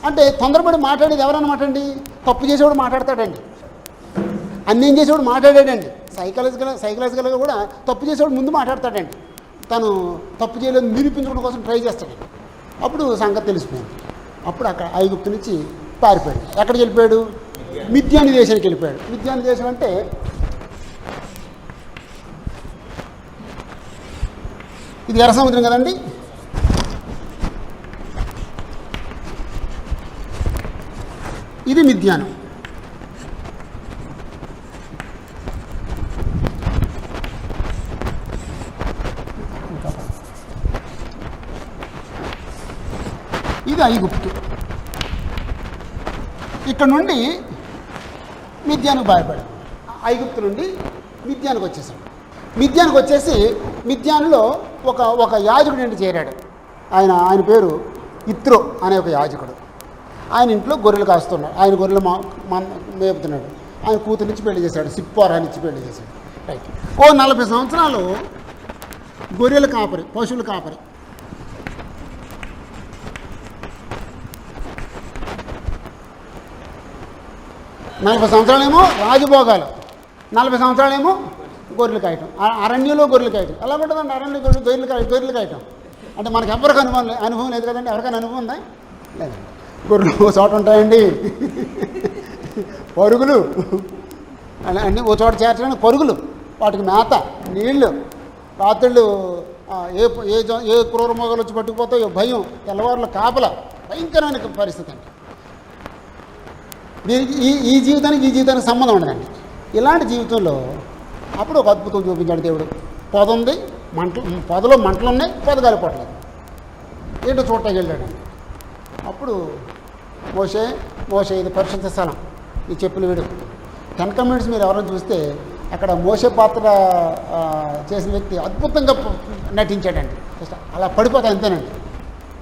అంటే తొందరపడి మాట్లాడేది ఎవరన్నమాట అండి, తప్పు చేసేవాడు మాట్లాడతాడండి, అన్యాయం చేసేవాడు మాట్లాడాడండి. సైకలాజికల్గా కూడా తప్పు చేసేవాడు ముందు మాట్లాడతాడండి, తను తప్పు చేయలేదు నిరూపించుకోవడం కోసం ట్రై చేస్తాడండి. అప్పుడు సంగతి తెలిసిపోయింది. అప్పుడు అక్కడ ఐగుప్తు నుంచి పారిపోయాడు. ఎక్కడికి వెళ్ళిపోయాడు, మిద్యాను దేశానికి వెళ్ళిపోయాడు. మిద్యాను దేశం అంటే ఇది ఎర్ర సముద్రం కదండి. ఇది మిద్యాను. ఇది ఐగుప్తు. ఇక్కడ నుండి మిద్యానికి బయలుపడాడు. ఐగుప్తు నుండి మిద్యానికి వచ్చేసాడు. మిద్యానికి వచ్చేసి మిద్యాన్లో ఒక యాజకుడు ఇంటి చేరాడు. ఆయన పేరు ఇత్రో అనే ఒక యాజకుడు. ఆయన ఇంట్లో గొర్రెలు కాస్తున్నాడు. ఆయన గొర్రెలు మేపుతున్నాడు. ఆయన కూతురు నుంచి పెళ్లి చేశాడు, సిప్పోరా నుంచి పెళ్లి చేశాడు. రైట్. 40 సంవత్సరాలు గొర్రెల కాపరి, పశువుల కాపరి. నలభై సంవత్సరాలేమో రాజభోగాలు, 40 సంవత్సరాలేమో గొర్రెలు కాయటం, అరణ్యంలో గొర్రెలు కాయటం. ఎలా ఉంటుందండి అరణ్య గొర్రెలు కాయటం అంటే మనకి ఎవరికి అనుభవం లేదు కదండి. ఎవరికైనా అనుభవం ఉందా? లేదండి. గొర్రెలు ఓ చోట ఉంటాయండి, పరుగులు అన్నీ ఓ చోట చేర్చడానికి పరుగులు, వాటికి మేత, నీళ్లు, రాత్రుళ్ళు ఏ క్రూర మొగలు వచ్చి పట్టుకుపోతాయో భయం, తెల్లవారుల కాపల, భయంకరమైన పరిస్థితి అండి. దీనికి ఈ జీవితానికి సంబంధం ఉండదండి. ఇలాంటి జీవితంలో అప్పుడు ఒక అద్భుతం చూపించాడు దేవుడు. పొద ఉంది, పొదలో మంటలు ఉన్నాయి, పొద గాలిపోవట్లేదు. ఏంటో చూడటానికి వెళ్ళాడు. అప్పుడు మోషే ఇది పరిశుద్ధ స్థలం, ఈ చెప్పులు వీడు. 10 కమిట్స్ మీరు ఎవరైనా చూస్తే అక్కడ మోషే పాత్ర చేసిన వ్యక్తి అద్భుతంగా నటించాడండి. అలా పడిపోతా అంతేనండి.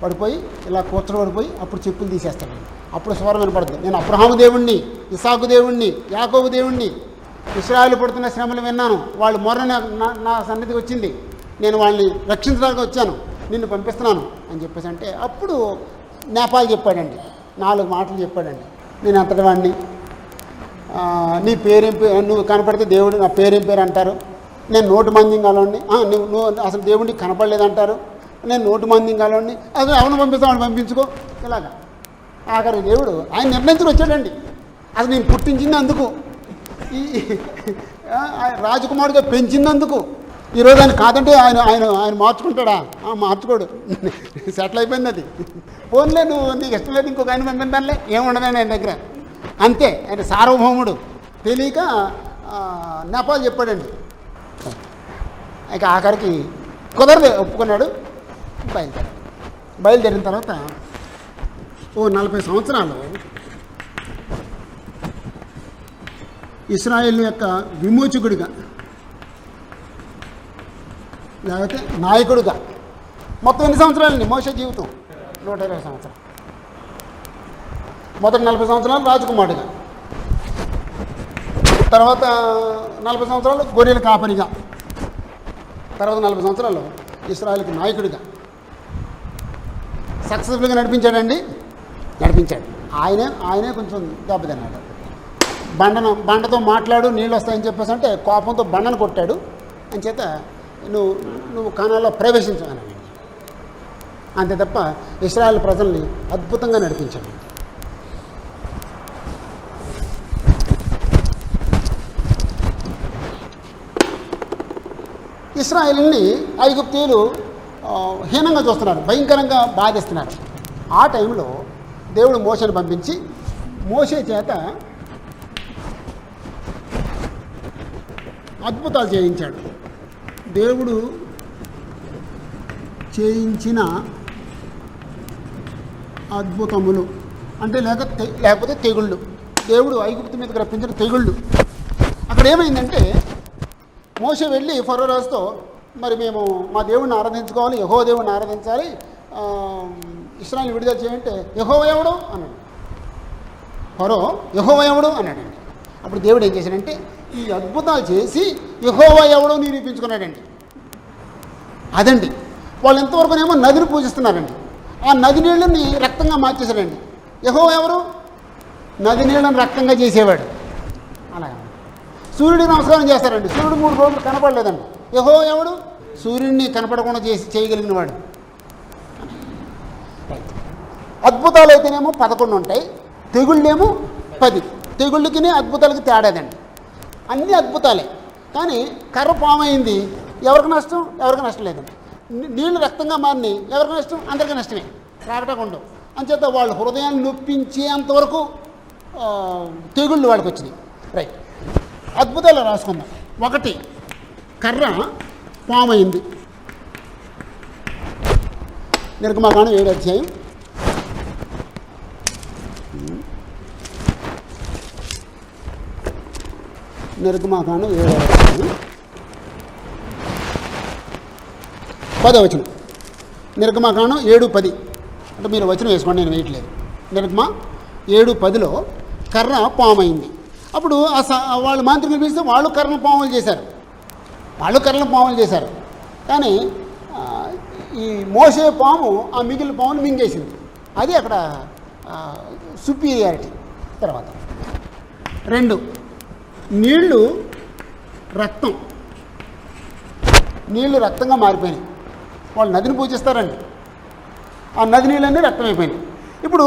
పడిపోయి ఇలా కూర్చొని పడిపోయి అప్పుడు చెప్పులు తీసేస్తాడండి. అప్పుడు స్వరం వినపడుతుంది, నేను అబ్రహాము దేవుణ్ణి, ఇస్సాకు దేవుణ్ణి, యాకోబు దేవుణ్ణి, ఇశ్రాయేలు పడుతున్న శ్రమలు విన్నాను, వాళ్ళు మొర్ర నా సన్నిధికి వచ్చింది, నేను వాళ్ళని రక్షించడానికి వచ్చాను, నిన్ను పంపిస్తున్నాను అని చెప్పేసి అంటే అప్పుడు నేపాలు చెప్పాడండి. 4 మాటలు చెప్పాడండి. నేను అంతటి వాడిని, నీ పేరేం పేరు, నువ్వు కనపడితే దేవుడు నా పేరేం పేరు అంటారు, నేను 100 మంది కాలండి, నువ్వు అసలు దేవుడికి కనపడలేదంటారు, నేను 100 మంది కాలండి, అసలు ఎవరిని పంపిస్తాను పంపించుకో. ఇలాగా ఆఖరి దేవుడు ఆయన నిర్ణయించుకు వచ్చాడండి. అసలు నేను పుట్టించింది అందుకు, ఈ రాజకుమారుడిగా పెంచినందుకు ఈరోజు ఆయన కాదంటే ఆయన ఆయన ఆయన మార్చుకుంటాడా? మార్చుకోడు. సెటిల్ అయిపోయింది అది. ఫోన్లే, నువ్వు నీకు ఇష్టం లేదు ఇంకొక ఆయన పంపించాలే, ఏముండదని ఆయన దగ్గర. అంతే, ఆయన సార్వభౌముడు. తెలియక నేపాల్ చెప్పాడండి. ఇక ఆఖరికి కుదరదు, ఒప్పుకున్నాడు. బయలుదేరిన తర్వాత 40 సంవత్సరాలు ఇశ్రాయేల్ యొక్క విమోచకుడిగా లేకపోతే నాయకుడిగా, మొత్తం ఎన్ని సంవత్సరాలండి మోషే జీవితం? 120 సంవత్సరాలు. మొదటి 40 సంవత్సరాలు రాజకుమారుడిగా, తర్వాత 40 సంవత్సరాలు గొర్రెల కాపరిగా, తర్వాత 40 సంవత్సరాలు ఇశ్రాయేల్కి నాయకుడిగా సక్సెస్ఫుల్గా నడిపించాడండి. నడిపించాడు. ఆయనే కొంచెం దెబ్బతిన్నాడు. బండతో మాట్లాడు నీళ్ళు వస్తాయని చెప్పేసి అంటే కోపంతో బండను కొట్టాడు. అని చేత నువ్వు కానాల్లో ప్రవేశించమన్నాడు. అంతే తప్ప ఇశ్రాయేల్ ప్రజల్ని అద్భుతంగా నడిపించాడు. ఇశ్రాయేలుని ఐగుప్తీయులు హీనంగా చూస్తున్నారు, భయంకరంగా బాధిస్తున్నారు. ఆ టైంలో దేవుడు మోషేని పంపించి మోషే చేత అద్భుతాలు చేయించాడు. దేవుడు చేయించిన అద్భుతములు అంటే లేకపోతే తెగుళ్ళు, దేవుడు ఐగుప్తు మీదకి రప్పించిన తెగుళ్ళు. అక్కడ ఏమైందంటే మోషే వెళ్ళి ఫరో రాజుతో, మరి మేము మా దేవుడిని ఆరాధించుకోవాలి, యెహోవా దేవుడిని ఆరాధించాలి, ఇశ్రాయేలుని విడుదల చేయంటే యెహోవా ఎవడు అన్నాడు. ఫరో యెహోవా ఎవడు అన్నాడండి. అప్పుడు దేవుడు ఏం చేశాడంటే ఈ అద్భుతాలు చేసి యెహోవా ఎవడో నిరూపించుకున్నాడండి. అదండి వాళ్ళు ఎంతవరకునేమో నదిని పూజిస్తున్నారండి. ఆ నది నీళ్ళని రక్తంగా మార్చేశాడండి. యెహోవా ఎవరు? నది నీళ్ళని రక్తంగా చేసేవాడు. అలాగా సూర్యుడికి నమస్కారం చేస్తారండి. సూర్యుడు 3 రోజులు కనపడలేదండి. యెహోవా ఎవడు? సూర్యుడిని కనపడకుండా చేయగలిగిన వాడు. అద్భుతాలు అయితేనేమో 11 ఉంటాయి, తెగుళ్ళేమో 10. తెగుళ్ళకి అద్భుతాలకి తేడాదండి. అన్నీ అద్భుతాలే, కానీ కర్ర పామైంది, ఎవరికి నష్టం? ఎవరికి నష్టం లేదండి. నీళ్లు రక్తంగా మారినాయి, ఎవరికి నష్టం? అందరికీ నష్టమే, రాకటకుండా. అంచేత వాళ్ళు హృదయాన్ని నొప్పించేంతవరకు తెగుళ్ళు వాళ్ళకి వచ్చినాయి. రైట్, అద్భుతాలు రాసుకుందాం. 1, కర్ర పామైంది. నిర్గమకాండం 7వ అధ్యాయం. నిర్గమకాండం 7వ అధ్యాయం 10వ వచనం. నిర్గమకాండం 7:10 అంటే మీరు వచనం వేసుకోండి, నేను వేయట్లేదు. నిర్గమ 7:10లో కర్ర పామైంది. అప్పుడు వాళ్ళు మాంత్రికులు పిలిస్తే వాళ్ళు కర్రల పాములు చేశారు. కానీ ఈ మోసే పాము ఆ మిగిలిన పామును మింగేసింది. అది అక్కడ సుపీరియారిటీ. తర్వాత 2, నీళ్లు రక్తంగా మారిపోయినాయి. వాళ్ళు నదిని పూజిస్తారండి, ఆ నది నీళ్ళన్నీ రక్తం అయిపోయినాయి. ఇప్పుడు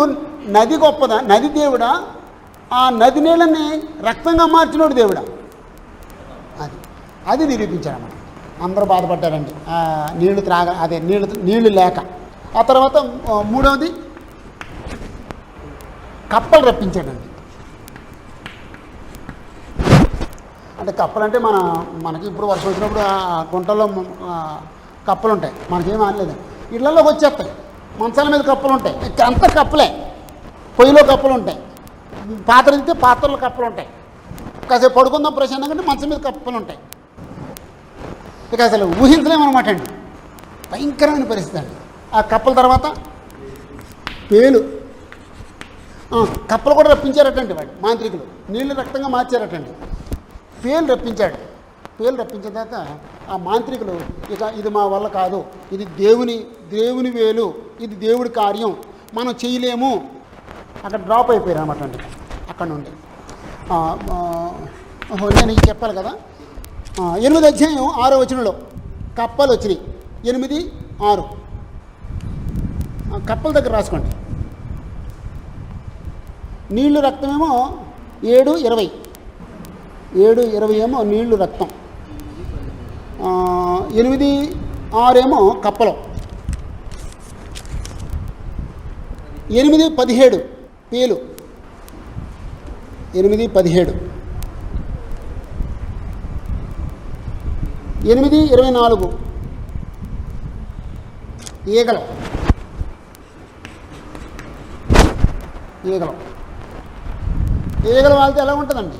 నది గొప్పదా? నది దేవుడా? ఆ నది నీళ్ళని రక్తంగా మార్చినోడు దేవుడా? అది నిరూపించారన్నమాట. అందరూ బాధపడ్డారండి నీళ్లు లేక. ఆ తర్వాత 3వది కప్పలు రప్పించాడండి. అంటే కప్పలంటే మనకి ఇప్పుడు వర్షం వచ్చినప్పుడు ఆ గుంటల్లో కప్పలు ఉంటాయి, మనకేం అనలేదు. ఇళ్లలోకి వచ్చేస్తాయి, మంచాల మీద కప్పలు ఉంటాయి, అంతా కప్పలే. పొయ్యిలో కప్పలు ఉంటాయి, పాత్ర తింటే పాత్రలో కప్పలు ఉంటాయి, కాసేపు పడుకుందాం ప్రశాంతంగా అంటే మంచం మీద కప్పలు ఉంటాయి. ఇక అసలు ఊహించలేమన్నమాట అండి, భయంకరమైన పరిస్థితి అండి. ఆ కప్పల తర్వాత పేలు, కప్పలు కూడా రప్పించారటండి వాడు మాంత్రికులు, నీళ్లు రక్తంగా మార్చారటండి. పేలు రప్పించాడు. పేలు రప్పించిన తర్వాత ఆ మాంత్రికులు ఇక ఇది మా వల్ల కాదు, ఇది దేవుని వేలు, ఇది దేవుడి కార్యం, మనం చేయలేము, అక్కడ డ్రాప్ అయిపోయారు అన్నమాట అండి. అక్కడ నుండి నేను ఇది చెప్పాలి కదా. 8వ అధ్యాయం 6వ వచనంలో కప్పలు వచ్చినాయి. 8, 6 కప్పల దగ్గర రాసుకోండి. నీళ్లు రక్తమేమో 7, 20. 7, 20 ఏమో నీళ్లు రక్తం, 8, 6 ఏమో కప్పలం, 8, 17 పేలు, 8, 17, 8, 24 ఈగలు, ఈగలు వాళ్తే ఎలా ఉంటుందండి?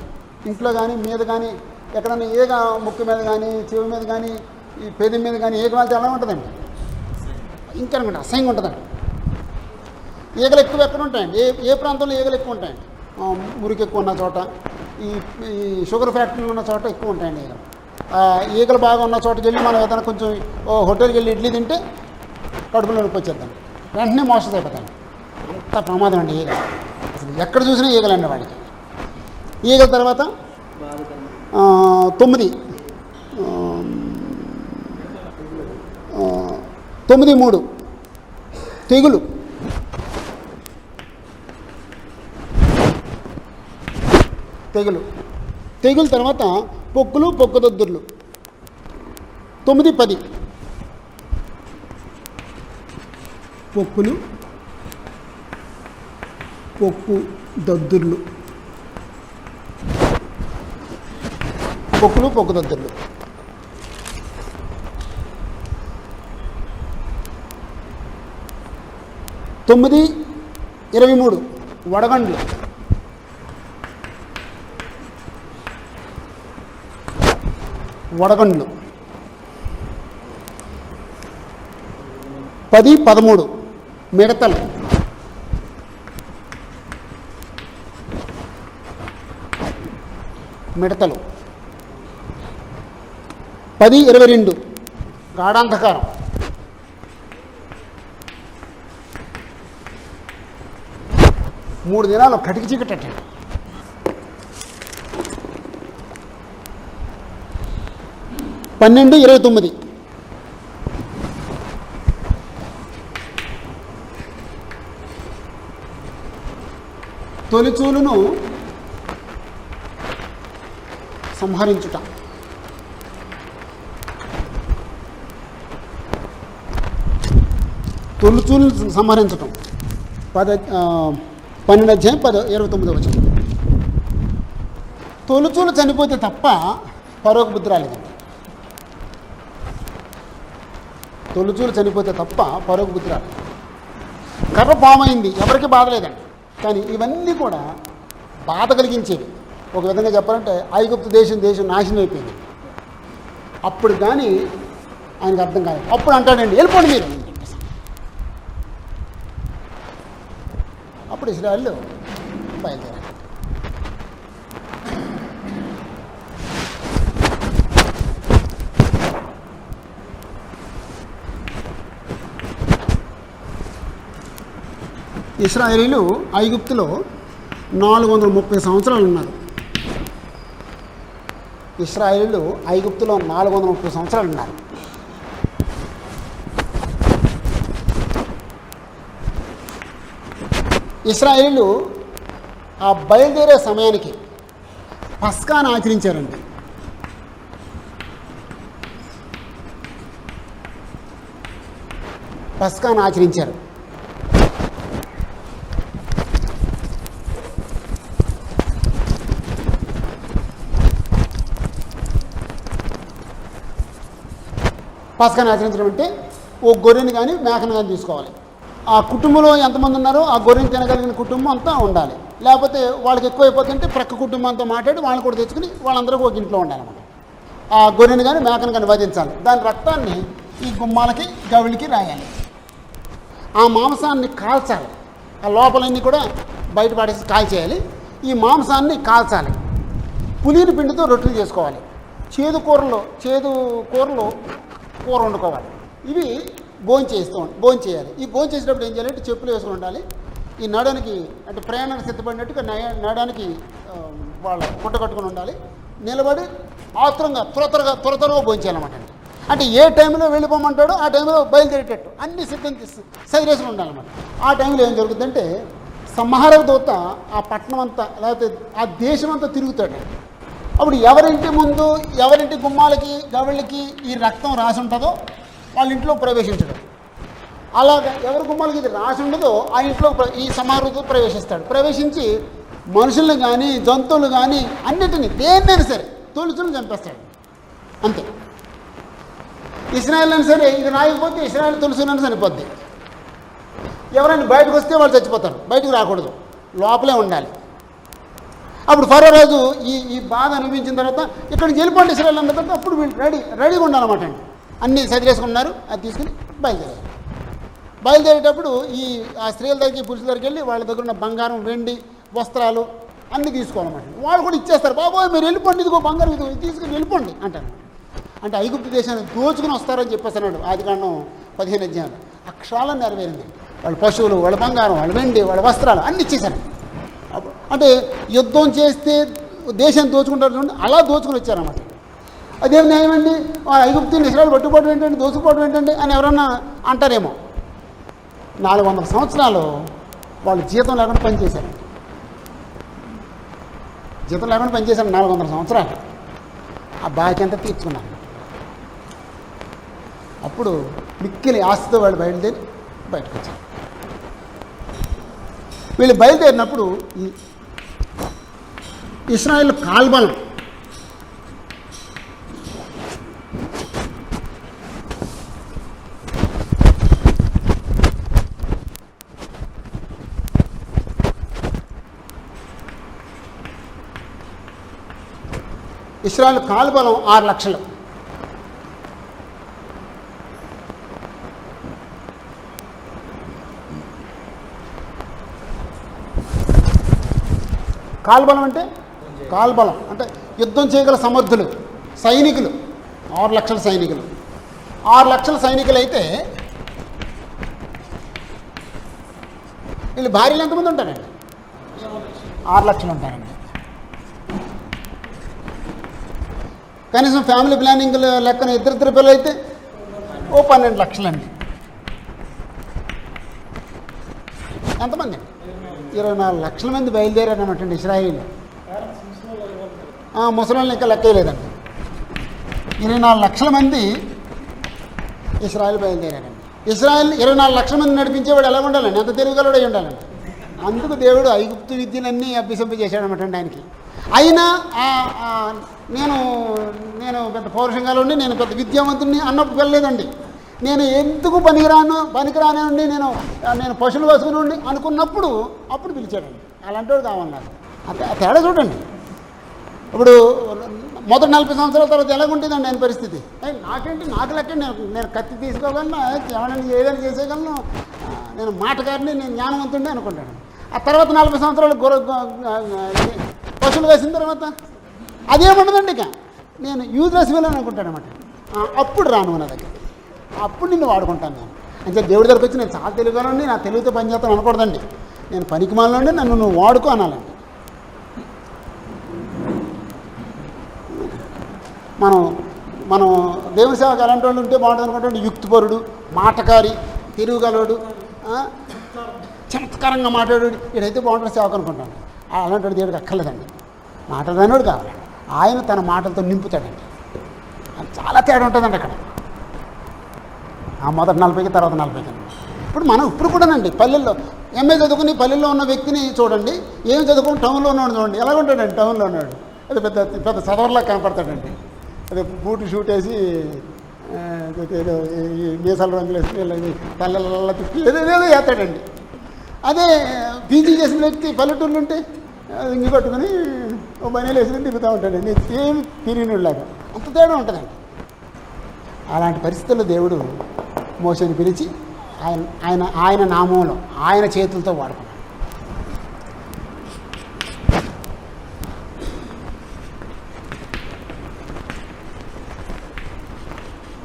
ఇంట్లో కానీ మీద కానీ ఎక్కడన్నా ఈగ ముక్కు మీద కానీ చెవి మీద కానీ ఈ పెది మీద కానీ ఈగ వాళ్తే ఎలా ఉంటుందండి? ఇంకా అనుకుంటా అసహ్యంగా ఉంటుందండి. ఈగలు ఎక్కువ ఎక్కడ ఉంటాయండి? ఏ ప్రాంతంలో ఈగలు ఎక్కువ ఉంటాయండి? మురికి ఎక్కువ ఉన్న చోట, ఈ షుగర్ ఫ్యాక్టరీలు ఉన్న చోట ఎక్కువ ఉంటాయండి ఈగలు. ఈగలు బాగా ఉన్న చోటకి వెళ్ళి మనం ఏదైనా కొంచెం హోటల్కి వెళ్ళి ఇడ్లీ తింటే కడుపులో నొప్పి వచ్చేద్దాం, వెంటనే మోషన్ అయిపోతాను. అంత ప్రమాదం అండి ఈగలు. అసలు ఎక్కడ చూసినా ఈగలండి వాడికి. ఈగల తర్వాత 9, 3 తెగులు, తెగులు తర్వాత పొక్కులు, పొక్కుదద్దుర్లు, 9, 10 పొక్కులు, పొక్కుదద్దుర్లు, పొక్కులు, పొక్కుదద్దుర్లు. 9, 23 వడగండ్లు, 10, 13 మిడతలు, 10, 22 గాఢాంధకారం, 3 దినాలు కటికి చీకటట్టండి. 12, 29 తొలిచూలును సంహరించుట, తొలిచూలు సంహరించటం. 12 అధ్యాయం 29 వచనం. తొలిచూలు చనిపోతే తప్ప పరోకు బుద్ధి రాలేదండి. తొలిచూలు చనిపోతే తప్ప పరోకు బుద్ధి రాలేదు. కర్ర పామైంది, ఎవరికి బాధ లేదండి. కానీ ఇవన్నీ కూడా బాధ కలిగించేవి. ఒక విధంగా చెప్పాలంటే ఐగుప్తు దేశం నాశనం అయిపోయింది. అప్పుడు కానీ ఆయనకు అర్థం కాదు. అప్పుడు అంటాడండి, వెళ్ళిపోండి మీరు. అప్పుడు ఇశ్రాయేలు బయలుదేరారు. ఇశ్రాయేలీలు ఐగుప్తులో 430 సంవత్సరాలు ఉన్నారు. ఇశ్రాయేలీలు ఐగుప్తులో 430 సంవత్సరాలు ఉన్నారు. ఇశ్రాయేలీలు ఆ బయలుదేరే సమయానికి పస్కాను ఆచరించారండి. పస్కాను ఆచరించారు. పస్కాను ఆచరించడం అంటే ఓ గొర్రెని కానీ మేకను కానీ తీసుకోవాలి. ఆ కుటుంబంలో ఎంతమంది ఉన్నారో ఆ గొర్రెని తినగలిగిన కుటుంబం అంతా ఉండాలి. లేకపోతే వాళ్ళకి ఎక్కువ అయిపోతుంటే ప్రక్క కుటుంబంతో మాట్లాడి వాళ్ళని కూడా తెచ్చుకుని వాళ్ళందరూ ఒక ఇంట్లో ఉండాలన్నమాట. ఆ గొర్రెని కానీ మేకను కానీ వధించాలి. దాని రక్తాన్ని ఈ గుమ్మాలకి గవిలికి రాయాలి. ఆ మాంసాన్ని కాల్చాలి. ఆ లోపలన్నీ కూడా బయట పడేసి కాల్చేయాలి. ఈ మాంసాన్ని కాల్చాలి. పులిని పిండితో రొట్టెలు చేసుకోవాలి. చేదు కూరలో కూర వండుకోవాలి. ఇవి భోంచేయాలి. ఈ భోంచేసేటప్పుడు ఏం చేయాలంటే చెప్పులు వేసుకుని ఉండాలి. ఈ నడానికి అంటే ప్రయాణానికి సిద్ధపడినట్టుగా నడానికి వాళ్ళ గుట్ట కట్టుకుని ఉండాలి. నిలబడి ఆత్రంగా త్వరగా భోంచేయాలన్నమాట. అంటే ఏ టైంలో వెళ్ళిపోమంటాడో ఆ టైంలో బయలుదేరేటట్టు అన్ని సిద్ధం సరివేసుకుని ఉండాలన్నమాట. ఆ టైంలో ఏం జరుగుతుందంటే సంహారక దూత ఆ పట్టణం అంతా లేకపోతే ఆ దేశం అంతా తిరుగుతాడు. అప్పుడు ఎవరింటి ముందు ఎవరింటి గుమ్మాలకి గవిళ్ళకి ఈ రక్తం రాసి ఉంటుందో వాళ్ళ ఇంట్లో ప్రవేశించడం. అలాగా ఎవరి గుమ్మాలకి ఇది రాసి ఉండదో ఆ ఇంట్లో ఈ సమారోహంతో ప్రవేశిస్తాడు. ప్రవేశించి మనుషుల్ని కానీ జంతువులు కానీ అన్నిటినీ దేన్నైనా సరే తొలుచుని చంపేస్తాడు. అంతే. ఇశ్రాయేల్ అయినా సరే ఇది రాయకపోతే ఇశ్రాయేల్ తొలుసునైనా చనిపోద్ది. ఎవరైనా బయటకు వస్తే వాళ్ళు చచ్చిపోతారు. బయటకు రాకూడదు, లోపలే ఉండాలి. అప్పుడు ఫరో రాజు ఈ బాధ అనిపించిన తర్వాత ఇక్కడికి వెళ్ళిపోండి ఇశ్రాయేల్ అన్న తర్వాత అప్పుడు వీళ్ళు రెడీగా ఉండాలన్నమాట అండి. అన్నీ సదిరేసుకున్నారు. అది తీసుకుని బయలుదేరారు. బయలుదేరేటప్పుడు ఆ స్త్రీల దగ్గరికి పురుషుల దగ్గరికి వెళ్ళి వాళ్ళ దగ్గర ఉన్న బంగారం వెండి వస్త్రాలు అన్నీ తీసుకోవాలన్నమాట. వాళ్ళు కూడా ఇచ్చేస్తారు. బాబోయ్ మీరు వెళ్ళిపోండి, ఇదిగో బంగారం ఇది తీసుకుని వెళ్ళిపోండి అంటారు. అంటే ఐగుప్తు దేశాన్ని దోచుకుని వస్తారని చెప్పేస్తున్నాడు ఆదికాండం 15 అధ్యాయంలో. అక్షరాలను నెరవేరింది. వాళ్ళ పశువులు, వాళ్ళ బంగారం, వాళ్ళ వెండి, వాళ్ళ వస్త్రాలు అన్నీ ఇచ్చేశారు. అంటే యుద్ధం చేస్తే దేశాన్ని దోచుకుంటారు, అలా దోచుకుని వచ్చారన్నమాట. అదేం న్యాయమండి, ఐగుప్తుని ఇశ్రాయేలు పట్టుకోవడం ఏంటండి, దోచుకోవడం ఏంటండి అని ఎవరన్నా అంటారేమో. 400 సంవత్సరాలు వాళ్ళు జీతం లేకుండా పనిచేశారు. జీతం లేకుండా పనిచేశారు 400 సంవత్సరాలు. ఆ బాకీ అంతా తీర్చుకున్నారు. అప్పుడు మిక్కిలి ఆస్తితో వాళ్ళు బయలుదేరి బయటకు వచ్చారు. వీళ్ళు బయలుదేరినప్పుడు ఈ ఇశ్రాయేల్ కాల్బలం ఇశ్రాయేల్ కాల్బలం 6 లక్షలు. కాల్బలం అంటే యుద్ధం చేయగల సమర్థులు సైనికులు. 6 లక్షల సైనికులు. 6 లక్షల సైనికులు అయితే వీళ్ళు భార్యలు ఎంతమంది ఉంటారండి? 6 లక్షలు ఉంటారండి. కనీసం ఫ్యామిలీ ప్లానింగ్ లెక్కన ఇద్దరు పిల్లలు అయితే 12 లక్షలండి. ఎంతమంది? 24 లక్షల మంది బయలుదేరారన్నమాట అండి ఇశ్రాయేలు. ముసలిని ఇంకా లెక్కలేదండి. 24 లక్షల మంది ఇశ్రాయేల్ బయలుదేరారండి. ఇశ్రాయేల్ 24 లక్షల మంది నడిపించేవాడు ఎలా ఉండాలండి? ఎంత తెలివిగలవాడు అయి ఉండాలండి. అందుకు దేవుడు ఐగుప్తు విద్యలన్నీ అభ్యసింప చేశాడనమాట అండి ఆయనకి. అయినా నేను పెద్ద పౌరుషంగాలోండి, నేను పెద్ద విద్యావంతుడిని అన్నప్పుడు వెళ్ళలేదండి. నేను ఎందుకు పనికిరానండి, నేను పశువులు వేసుకుని అనుకున్నప్పుడు అప్పుడు పిలిచాడండి. అలాంటి వాడు కావన్నారు. తేడా చూడండి. ఇప్పుడు మొదటి 40 సంవత్సరాల తర్వాత ఎలాగుంటుందండి ఆయన పరిస్థితి? నాకేంటి, నాకు లెక్క, నేను కత్తి తీసుకోగలను, ఏమైనా ఏదైనా చేసేయగలను, నేను మాటగారిని, నేను జ్ఞానవంతుడిని అనుకుంటాను. ఆ తర్వాత 40 సంవత్సరాలు పశువులు వేసిన తర్వాత అదేముండదండి. ఇక నేను యూజ్లెస్ వెళ్ళని అనుకుంటాను అనమాట. అప్పుడు రాను నా దగ్గర, అప్పుడు నిన్ను వాడుకుంటాను నేను. అంటే దేవుడి దగ్గరకు వచ్చి నేను చాలా తెలివిగానండి, నా తెలివితో పనిచేస్తాను అనకూడదండి. నేను పనికి మాలండి, నన్ను నువ్వు వాడుకో అనాలండి. మనం దేవుని సేవకు అలాంటి వాళ్ళు ఉంటే బాగుంటుంది అనుకుంటే యుక్తిపరుడు, మాటకారి, తిరుగుగలవాడు, చమత్కారంగా మాట్లాడాడు, ఇదైతే బాగుంటుంది సేవకు అనుకుంటాను. అలాంటి దేవుడికి అక్కర్లేదండి. మాట్లాడేవాడు కావాలి. ఆయన తన మాటలతో నింపుతాడండి. అది చాలా తేడా ఉంటుందండి అక్కడ. ఆ మొదటి 40కి తర్వాత 40కి. ఇప్పుడు కూడానండి పల్లెల్లో ఎంఏ చదువుకుని పల్లెల్లో ఉన్న వ్యక్తిని చూడండి, ఏం చదువుకుని టౌన్లో ఉన్నాడు చూడండి, ఎలా ఉంటాడండి టౌన్లో ఉన్నాడు. అది పెద్ద పెద్ద సదవర్లా కనపడతాడండి. అదే బూటు షూట్ వేసి ఏదో మీసాల రంగులు వేసి పల్లెల్లో తిప్పి ఏదేదో వేస్తాడండి. అదే పీజీ చేసిన వ్యక్తి పల్లెటూళ్ళు ఉంటే ఇంగి పట్టుకుని ఓ బనీలు వేసుకుని తిరుగుతూ ఉంటాడండి. ఏమి తిరిగినలాగా అంత తేడా ఉంటుందండి. అలాంటి పరిస్థితుల్లో దేవుడు మోషేని పిలిచి ఆయన నామంలో ఆయన చేతులతో వాడుకున్నాడు.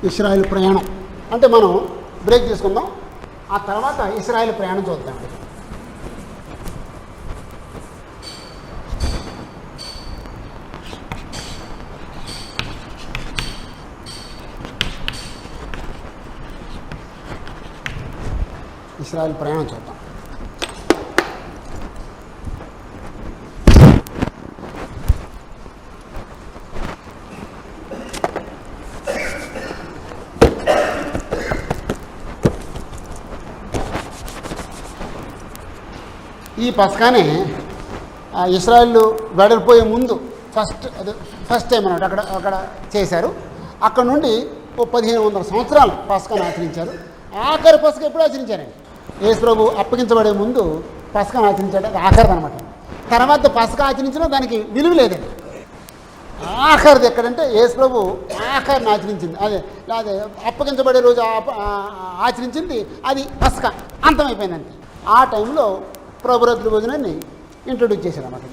ఇశ్రాయేల్ ప్రయాణం అంటే మనం బ్రేక్ తీసుకుందాం. ఆ తర్వాత ఇశ్రాయేల్ ప్రయాణం చూద్దామండి. ఇశ్రాయేల్ ప్రయాణం చూద్దాం. ఈ పస్కానే ఇస్రాయేల్ వెడలిపోయే ముందు ఫస్ట్ టైం అన్నమాట అక్కడ చేశారు. అక్కడ నుండి 1500 సంవత్సరాలు పస్కాను ఆచరించారు. ఆఖరి పస్కా ఎప్పుడు ఆచరించారండి? యేసు ప్రభు అప్పగించబడే ముందు పస్కాను ఆచరించాడు. అది ఆఖరిది అనమాట. తర్వాత పస్కా ఆచరించినా దానికి విలువ లేదండి. ఆఖరిది ఎక్కడంటే యేసు ప్రభు ఆఖరిని ఆచరించింది, అదే అప్పగించబడే రోజు ఆచరించింది, అది పస్కా అంతమైపోయిందండి. ఆ టైంలో ప్రభు రద్దుల భోజనాన్ని ఇంట్రొడ్యూస్ చేశారు అన్నమాట.